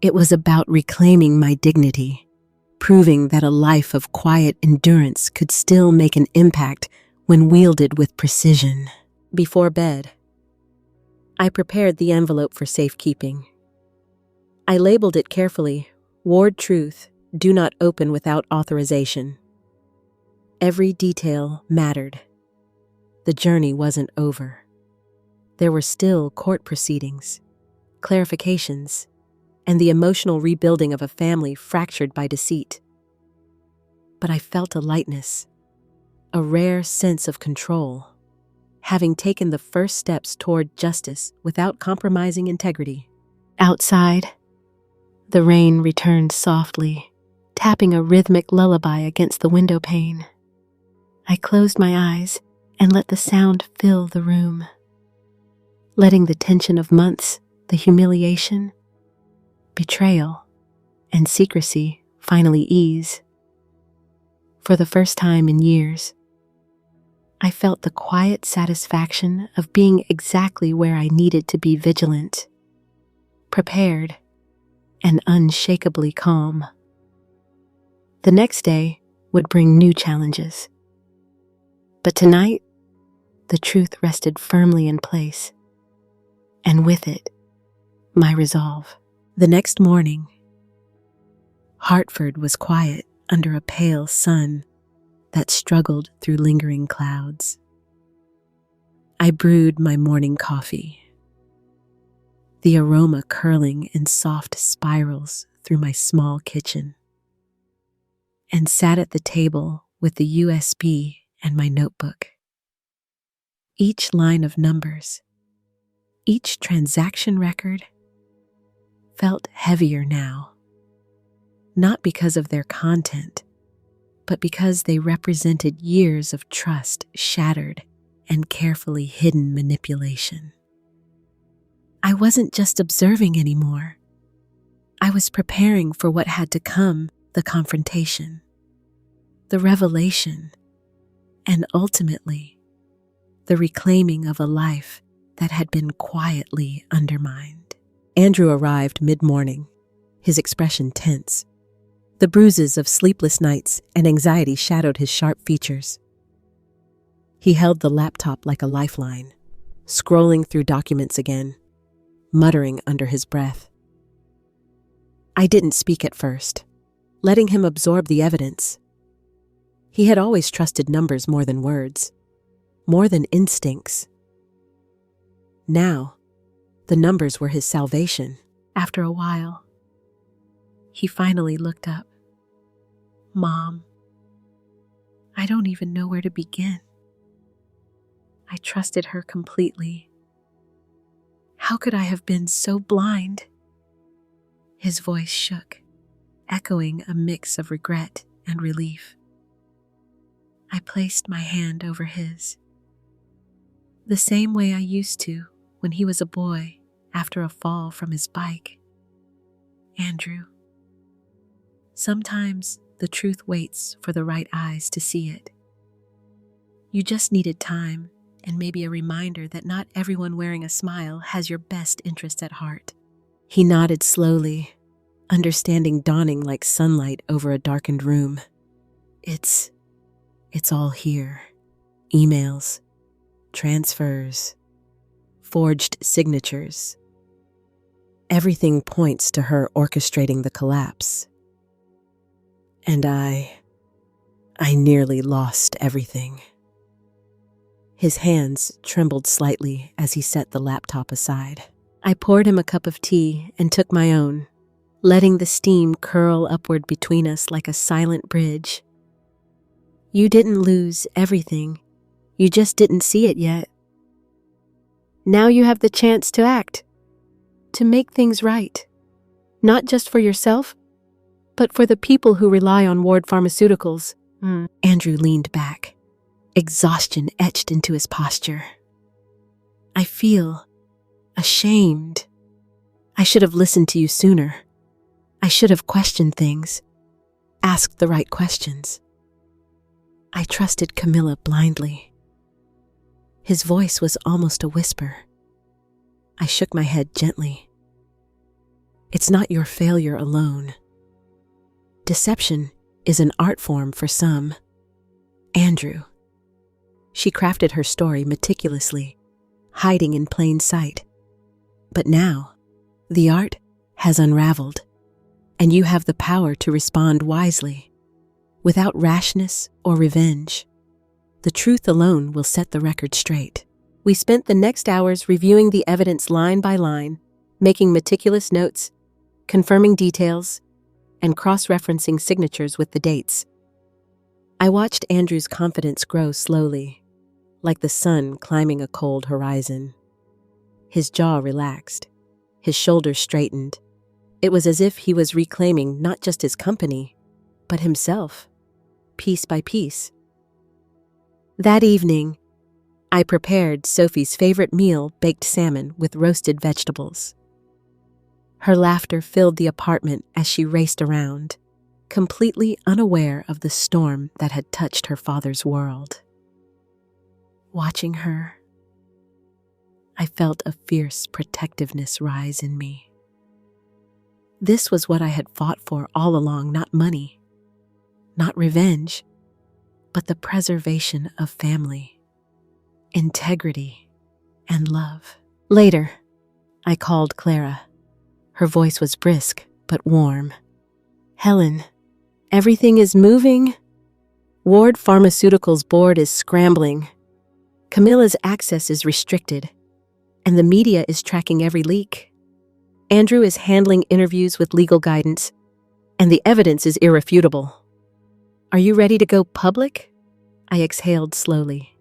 It was about reclaiming my dignity, proving that a life of quiet endurance could still make an impact when wielded with precision. Before bed, I prepared the envelope for safekeeping. I labeled it carefully, Ward Truth, do not open without authorization. Every detail mattered. The journey wasn't over. There were still court proceedings, clarifications, and the emotional rebuilding of a family fractured by deceit. But I felt a lightness, a rare sense of control, having taken the first steps toward justice without compromising integrity. Outside, the rain returned softly, tapping a rhythmic lullaby against the window pane. I closed my eyes and let the sound fill the room, letting the tension of months, the humiliation, betrayal, and secrecy finally ease. For the first time in years, I felt the quiet satisfaction of being exactly where I needed to be, vigilant, prepared, and unshakably calm. The next day would bring new challenges. But tonight, the truth rested firmly in place, and with it, my resolve. The next morning, Hartford was quiet under a pale sun that struggled through lingering clouds. I brewed my morning coffee, the aroma curling in soft spirals through my small kitchen, and sat at the table with the USB and my notebook. Each line of numbers, each transaction record felt heavier now, not because of their content, but because they represented years of trust shattered and carefully hidden manipulation. I wasn't just observing anymore. I was preparing for what had to come, the confrontation, the revelation, and ultimately, the reclaiming of a life that had been quietly undermined. Andrew arrived mid-morning, his expression tense. The bruises of sleepless nights and anxiety shadowed his sharp features. He held the laptop like a lifeline, scrolling through documents again, muttering under his breath. I didn't speak at first, letting him absorb the evidence. He had always trusted numbers more than words, more than instincts. Now, the numbers were his salvation. After a while, he finally looked up. Mom, I don't even know where to begin. I trusted her completely. How could I have been so blind? His voice shook, echoing a mix of regret and relief. I placed my hand over his, the same way I used to when he was a boy after a fall from his bike. Andrew, sometimes the truth waits for the right eyes to see it. You just needed time and maybe a reminder that not everyone wearing a smile has your best interest at heart. He nodded slowly, understanding dawning like sunlight over a darkened room. It's all here. Emails, transfers, forged signatures. Everything points to her orchestrating the collapse. And I nearly lost everything. His hands trembled slightly as he set the laptop aside. I poured him a cup of tea and took my own, letting the steam curl upward between us like a silent bridge. You didn't lose everything. You just didn't see it yet. Now you have the chance to act. to make things right, not just for yourself, but for the people who rely on Ward Pharmaceuticals. Andrew leaned back, exhaustion etched into his posture. I feel ashamed. I should have listened to you sooner. I should have questioned things, asked the right questions. I trusted Camilla blindly. His voice was almost a whisper. I shook my head gently. It's not your failure alone. Deception is an art form for some. Andrew. She crafted her story meticulously, hiding in plain sight. But now, the art has unraveled, and you have the power to respond wisely, without rashness or revenge. The truth alone will set the record straight. We spent the next hours reviewing the evidence line by line, making meticulous notes, confirming details, and cross-referencing signatures with the dates. I watched Andrew's confidence grow slowly, like the sun climbing a cold horizon. His jaw relaxed, his shoulders straightened. It was as if he was reclaiming not just his company, but himself, piece by piece. That evening, I prepared Sophie's favorite meal, baked salmon with roasted vegetables. Her laughter filled the apartment as she raced around, completely unaware of the storm that had touched her father's world. Watching her, I felt a fierce protectiveness rise in me. This was what I had fought for all along, not money, not revenge, but the preservation of family, integrity, and love. Later, I called Clara. Her voice was brisk but warm. Helen, everything is moving. Ward Pharmaceuticals board is scrambling. Camilla's access is restricted, and the media is tracking every leak. Andrew is handling interviews with legal guidance, and the evidence is irrefutable. Are you ready to go public? I exhaled slowly,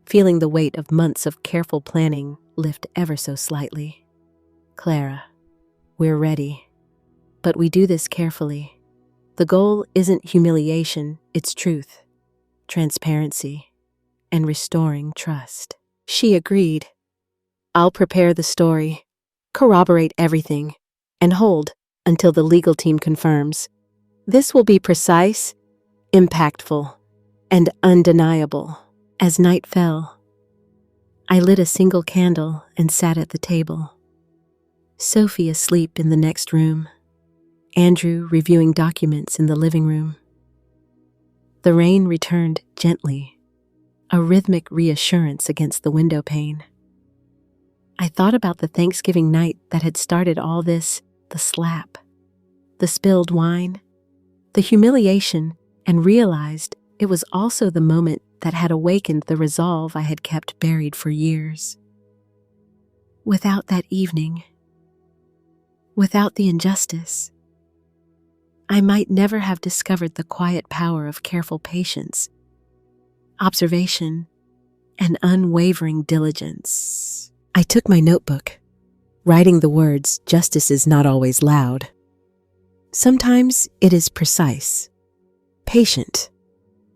feeling the weight of months of careful planning lift ever so slightly. Clara, we're ready, but we do this carefully. The goal isn't humiliation, it's truth, transparency, and restoring trust. She agreed. I'll prepare the story, corroborate everything, and hold until the legal team confirms. This will be precise, impactful, and undeniable. As night fell, I lit a single candle and sat at the table. Sophie asleep in the next room, Andrew reviewing documents in the living room. The rain returned gently, a rhythmic reassurance against the window pane. I thought about the Thanksgiving night that had started all this, the slap, the spilled wine, the humiliation, and realized it was also the moment that had awakened the resolve I had kept buried for years. Without that evening, without the injustice, I might never have discovered the quiet power of careful patience, observation, and unwavering diligence. I took my notebook, writing the words, "Justice is not always loud. Sometimes it is precise, patient,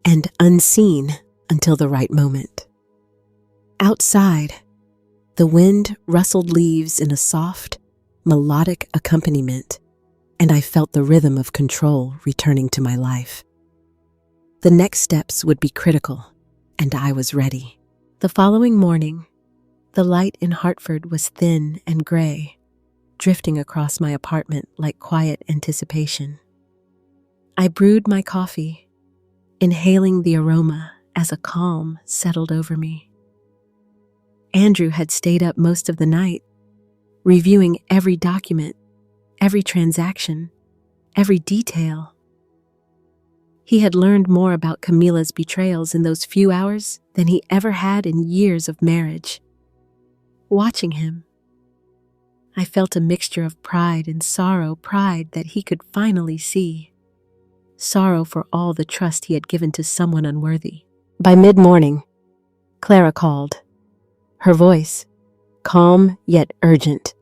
and unseen until the right moment." Outside, the wind rustled leaves in a soft, melodic accompaniment, and I felt the rhythm of control returning to my life. The next steps would be critical, and I was ready. The following morning, the light in Hartford was thin and gray, drifting across my apartment like quiet anticipation. I brewed my coffee, inhaling the aroma as a calm settled over me. Andrew had stayed up most of the night, reviewing every document, every transaction, every detail. He had learned more about Camilla's betrayals in those few hours than he ever had in years of marriage. Watching him, I felt a mixture of pride and sorrow, pride that he could finally see, sorrow for all the trust he had given to someone unworthy. By mid-morning, Clara called, her voice calm yet urgent.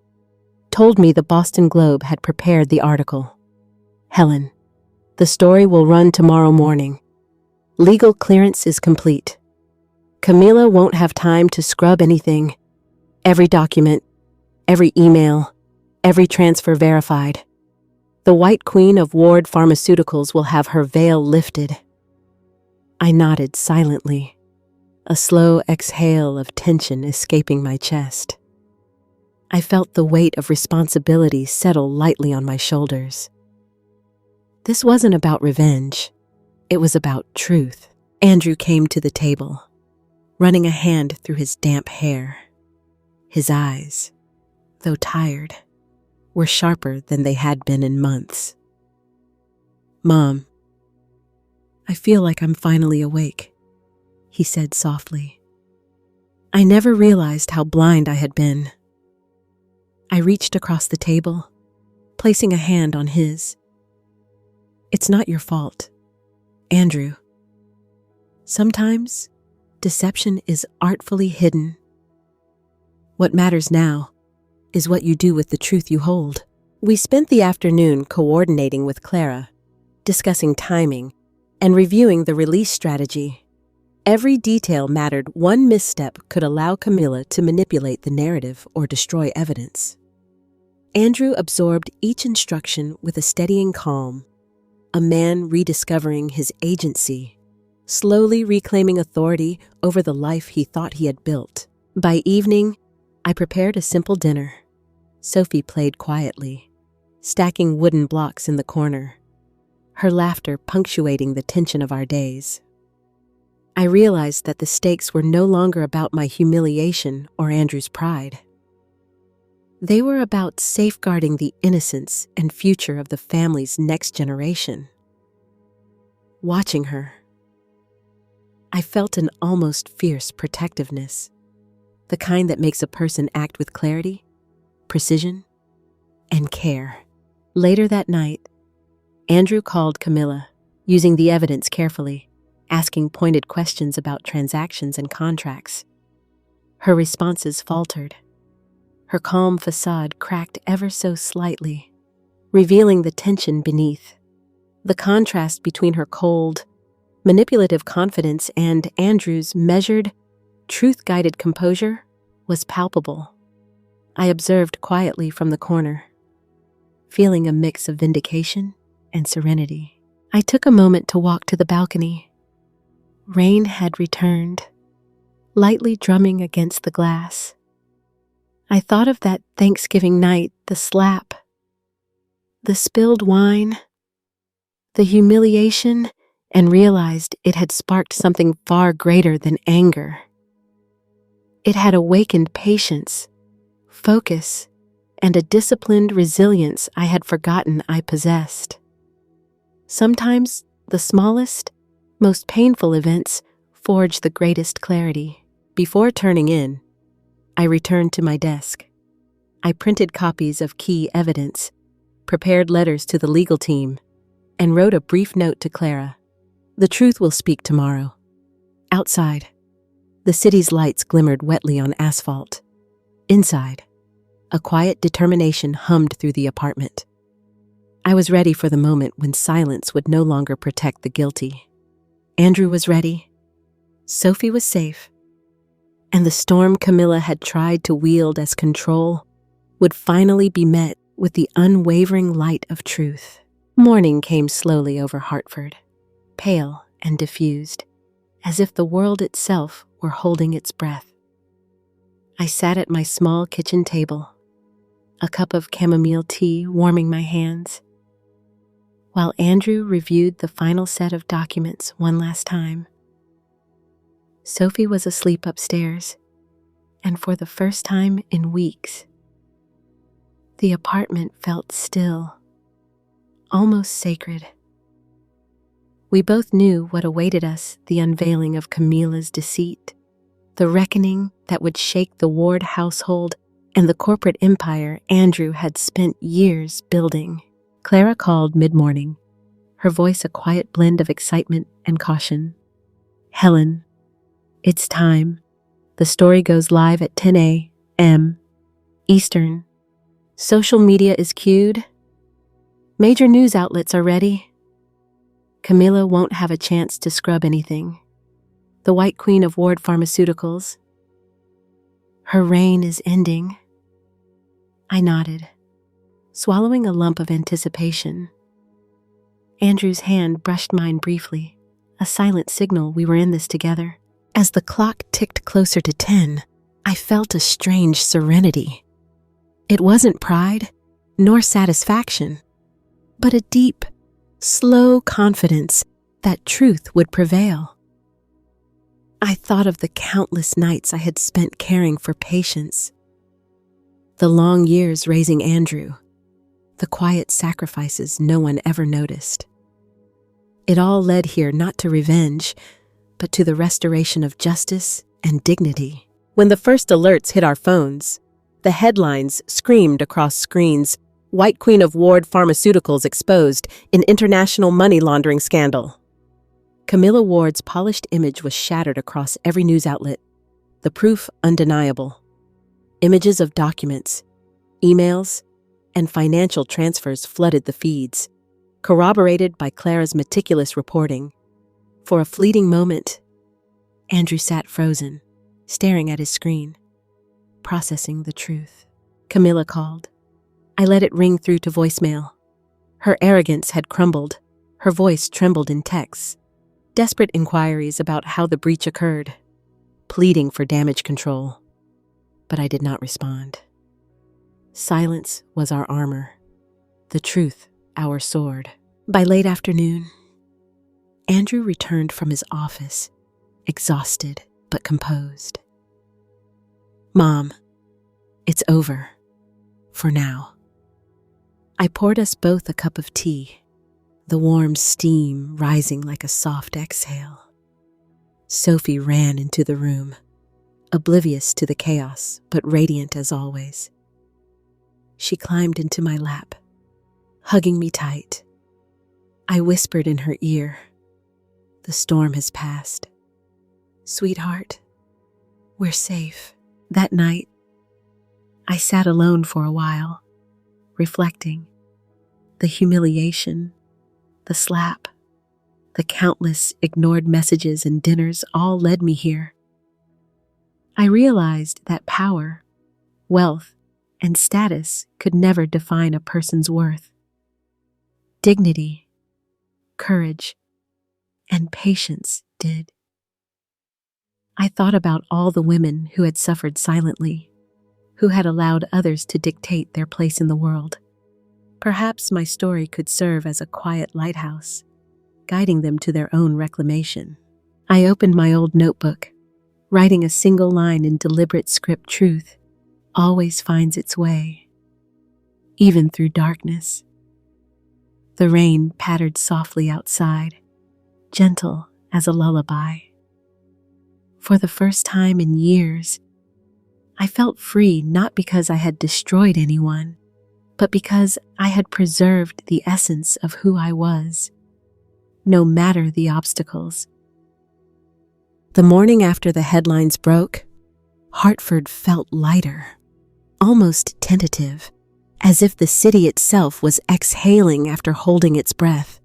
told me the Boston Globe had prepared the article. Helen, the story will run tomorrow morning. Legal clearance is complete. Camila won't have time to scrub anything. Every document, every email, every transfer verified. The White Queen of Ward Pharmaceuticals will have her veil lifted. I nodded silently, a slow exhale of tension escaping my chest. I felt the weight of responsibility settle lightly on my shoulders. This wasn't about revenge. It was about truth. Andrew came to the table, running a hand through his damp hair. His eyes, though tired, were sharper than they had been in months. "Mom, I feel like I'm finally awake," he said softly. I never realized how blind I had been. I reached across the table, placing a hand on his. "It's not your fault, Andrew. Sometimes deception is artfully hidden. What matters now is what you do with the truth you hold." We spent the afternoon coordinating with Clara, discussing timing, and reviewing the release strategy. Every detail mattered. One misstep could allow Camila to manipulate the narrative or destroy evidence. Andrew absorbed each instruction with a steadying calm, a man rediscovering his agency, slowly reclaiming authority over the life he thought he had built. By evening, I prepared a simple dinner. Sophie played quietly, stacking wooden blocks in the corner, her laughter punctuating the tension of our days. I realized that the stakes were no longer about my humiliation or Andrew's pride. They were about safeguarding the innocence and future of the family's next generation. Watching her, I felt an almost fierce protectiveness, the kind that makes a person act with clarity, precision, and care. Later that night, Andrew called Camila, using the evidence carefully, asking pointed questions about transactions and contracts. Her responses faltered. Her calm facade cracked ever so slightly, revealing the tension beneath. The contrast between her cold, manipulative confidence and Andrew's measured, truth-guided composure was palpable. I observed quietly from the corner, feeling a mix of vindication and serenity. I took a moment to walk to the balcony. Rain had returned, lightly drumming against the glass. I thought of that Thanksgiving night, the slap, the spilled wine, the humiliation, and realized it had sparked something far greater than anger. It had awakened patience, focus, and a disciplined resilience I had forgotten I possessed. Sometimes the smallest, most painful events forge the greatest clarity. Before turning in, I returned to my desk. I printed copies of key evidence, prepared letters to the legal team, and wrote a brief note to Clara. The truth will speak tomorrow. Outside, the city's lights glimmered wetly on asphalt. Inside, a quiet determination hummed through the apartment. I was ready for the moment when silence would no longer protect the guilty. Andrew was ready. Sophie was safe. And the storm Camila had tried to wield as control would finally be met with the unwavering light of truth. Morning came slowly over Hartford, pale and diffused, as if the world itself were holding its breath. I sat at my small kitchen table, a cup of chamomile tea warming my hands, while Andrew reviewed the final set of documents one last time. Sophie was asleep upstairs, and for the first time in weeks, the apartment felt still, almost sacred. We both knew what awaited us: the unveiling of Camila's deceit, the reckoning that would shake the Ward household and the corporate empire Andrew had spent years building. Clara called mid-morning, her voice a quiet blend of excitement and caution. "Helen, it's time. The story goes live at 10 a.m. Eastern, Social media is queued. Major news outlets are ready. Camilla won't have a chance to scrub anything. The White Queen of Ward Pharmaceuticals. Her reign is ending. I nodded, swallowing a lump of anticipation. Andrew's hand brushed mine briefly, a silent signal we were in this together. As the clock ticked closer to 10, I felt a strange serenity. It wasn't pride, nor satisfaction, but a deep, slow confidence that truth would prevail. I thought of the countless nights I had spent caring for patients, the long years raising Andrew, the quiet sacrifices no one ever noticed. It all led here not to revenge, but to the restoration of justice and dignity. When the first alerts hit our phones, the headlines screamed across screens, "White Queen of Ward Pharmaceuticals exposed in international money laundering scandal." Camilla Ward's polished image was shattered across every news outlet, the proof undeniable. Images of documents, emails, and financial transfers flooded the feeds, corroborated by Clara's meticulous reporting. For a fleeting moment, Andrew sat frozen, staring at his screen, processing the truth. Camilla called. I let it ring through to voicemail. Her arrogance had crumbled. Her voice trembled in texts. Desperate inquiries about how the breach occurred, pleading for damage control. But I did not respond. Silence was our armor, the truth our sword. By late afternoon, Andrew returned from his office, exhausted but composed. "Mom, it's over. For now." I poured us both a cup of tea, the warm steam rising like a soft exhale. Sophie ran into the room, oblivious to the chaos, but radiant as always. She climbed into my lap, hugging me tight. I whispered in her ear, "The storm has passed. Sweetheart, we're safe." That night, I sat alone for a while, reflecting. The humiliation, the slap, the countless ignored messages and dinners all led me here. I realized that power, wealth, and status could never define a person's worth. Dignity, courage, and patience did. I thought about all the women who had suffered silently, who had allowed others to dictate their place in the world. Perhaps my story could serve as a quiet lighthouse, guiding them to their own reclamation. I opened my old notebook, writing a single line in deliberate script. Truth always finds its way, even through darkness. The rain pattered softly outside, gentle as a lullaby. For the first time in years, I felt free not because I had destroyed anyone, but because I had preserved the essence of who I was, no matter the obstacles. The morning after the headlines broke, Hartford felt lighter, almost tentative, as if the city itself was exhaling after holding its breath.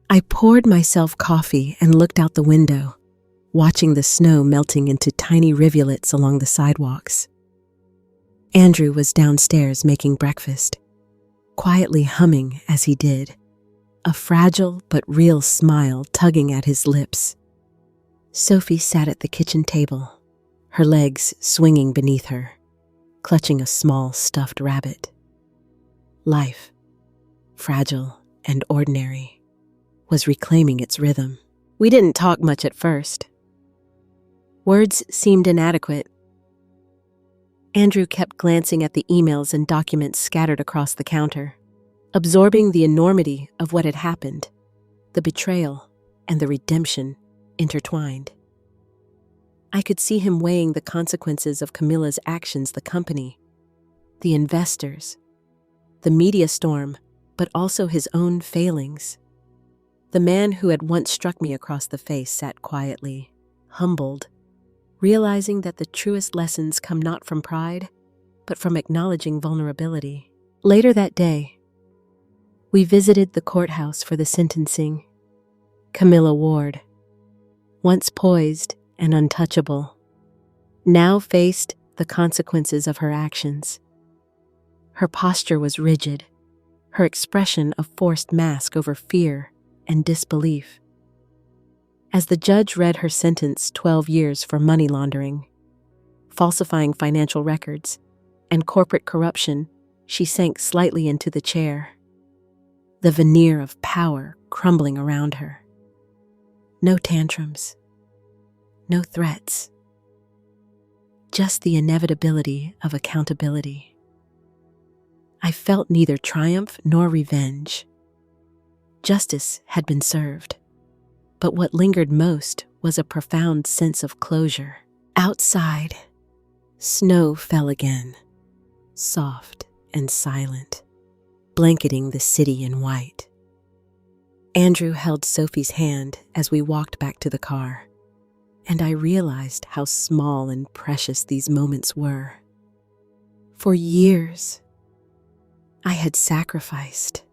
I poured myself coffee and looked out the window, watching the snow melting into tiny rivulets along the sidewalks. Andrew was downstairs making breakfast, quietly humming as he did, a fragile but real smile tugging at his lips. Sophie sat at the kitchen table, her legs swinging beneath her, clutching a small stuffed rabbit. Life, fragile and ordinary, was reclaiming its rhythm. We didn't talk much at first. Words seemed inadequate. Andrew kept glancing at the emails and documents scattered across the counter, absorbing the enormity of what had happened, the betrayal and the redemption intertwined. I could see him weighing the consequences of Camilla's actions, the company, the investors, the media storm, but also his own failings. The man who had once struck me across the face sat quietly, humbled, realizing that the truest lessons come not from pride, but from acknowledging vulnerability. Later that day, we visited the courthouse for the sentencing. Camilla Ward, once poised and untouchable, now faced the consequences of her actions. Her posture was rigid, her expression a forced mask over fear and disbelief. As the judge read her sentence, 12 years for money laundering, falsifying financial records, and corporate corruption, she sank slightly into the chair, the veneer of power crumbling around her. No tantrums, no threats, just the inevitability of accountability. I felt neither triumph nor revenge. Justice had been served, but what lingered most was a profound sense of closure. Outside, snow fell again, soft and silent, blanketing the city in white. Andrew held Sophie's hand as we walked back to the car, and I realized how small and precious these moments were. For years, I had sacrificed,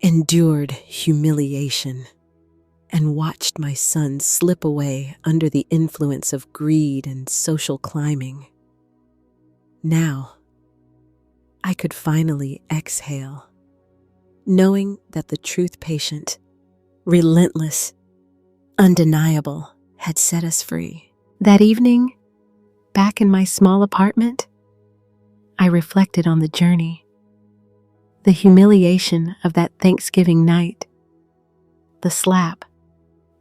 endured humiliation, and watched my son slip away under the influence of greed and social climbing. Now, I could finally exhale, knowing that the truth patient, relentless, undeniable, had set us free. That evening, back in my small apartment, I reflected on the journey, the humiliation of that Thanksgiving night, the slap,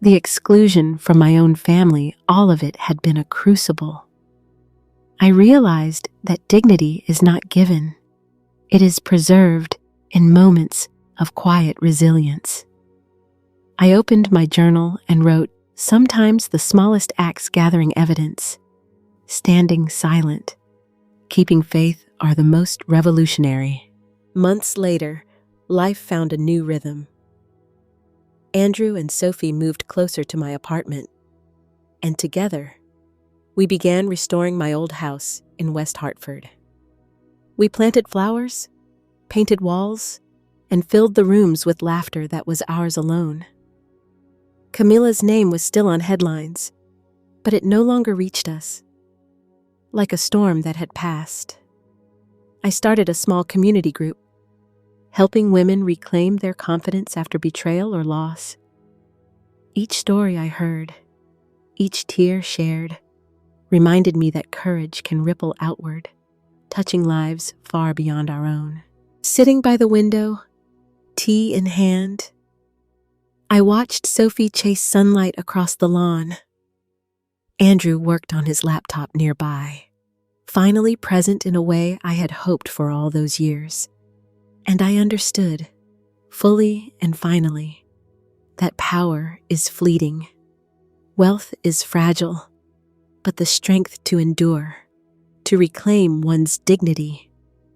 the exclusion from my own family. All of it had been a crucible. I realized that dignity is not given. It is preserved in moments of quiet resilience. I opened my journal and wrote, "Sometimes the smallest acts gathering evidence, standing silent, keeping faith are the most revolutionary." Months later, life found a new rhythm. Andrew and Sophie moved closer to my apartment, and together, we began restoring my old house in West Hartford. We planted flowers, painted walls, and filled the rooms with laughter that was ours alone. Camilla's name was still on headlines, but it no longer reached us. Like a storm that had passed, I started a small community group, helping women reclaim their confidence after betrayal or loss. Each story I heard, each tear shared, reminded me that courage can ripple outward, touching lives far beyond our own. Sitting by the window, tea in hand, I watched Sophie chase sunlight across the lawn. Andrew worked on his laptop nearby, finally present in a way I had hoped for all those years. And I understood, fully and finally, that power is fleeting, wealth is fragile, but the strength to endure, to reclaim one's dignity,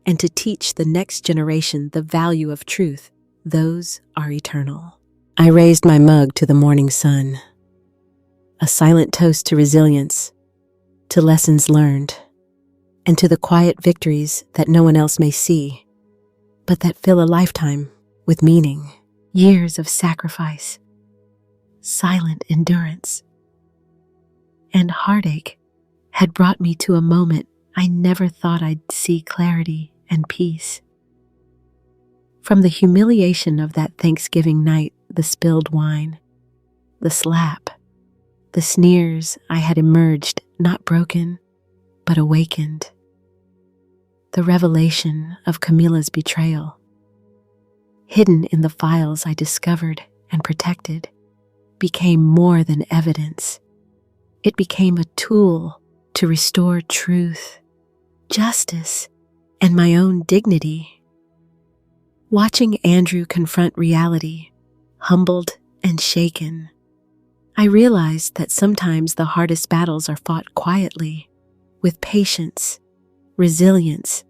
and to teach the next generation the value of truth, those are eternal. I raised my mug to the morning sun, a silent toast to resilience, to lessons learned, and to the quiet victories that no one else may see, but that fill a lifetime with meaning. Years of sacrifice, silent endurance, and heartache had brought me to a moment I never thought I'd see clarity and peace. From the humiliation of that Thanksgiving night, the spilled wine, the slap, the sneers, I had emerged not broken, but awakened. The revelation of Camilla's betrayal, hidden in the files I discovered and protected, became more than evidence. It became a tool to restore truth, justice, and my own dignity. Watching Andrew confront reality, humbled and shaken, I realized that sometimes the hardest battles are fought quietly, with patience, resilience,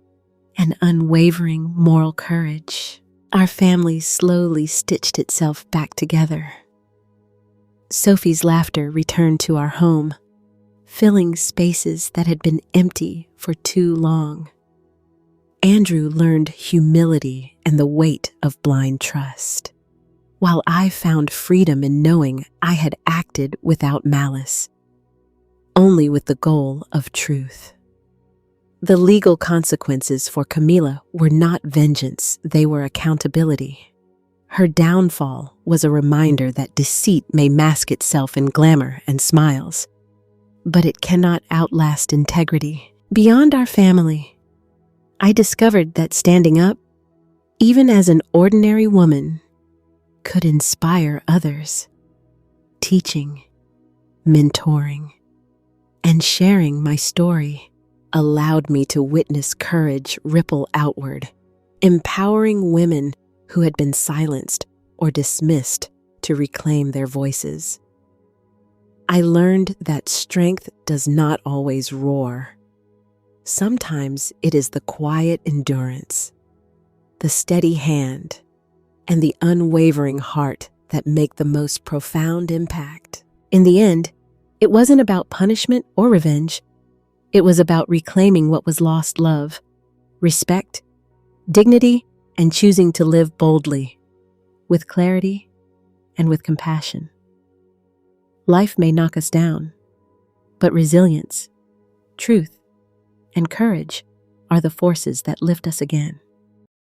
and unwavering moral courage. Our family slowly stitched itself back together. Sophie's laughter returned to our home, filling spaces that had been empty for too long. Andrew learned humility and the weight of blind trust, while I found freedom in knowing I had acted without malice, only with the goal of truth. The legal consequences for Camila were not vengeance, they were accountability. Her downfall was a reminder that deceit may mask itself in glamour and smiles, but it cannot outlast integrity. Beyond our family, I discovered that standing up, even as an ordinary woman, could inspire others. Teaching, mentoring, and sharing my story allowed me to witness courage ripple outward, empowering women who had been silenced or dismissed to reclaim their voices. I learned that strength does not always roar. Sometimes it is the quiet endurance, the steady hand, and the unwavering heart that make the most profound impact. In the end, it wasn't about punishment or revenge. It was about reclaiming what was lost: love, respect, dignity, and choosing to live boldly, with clarity and with compassion. Life may knock us down, but resilience, truth, and courage are the forces that lift us again.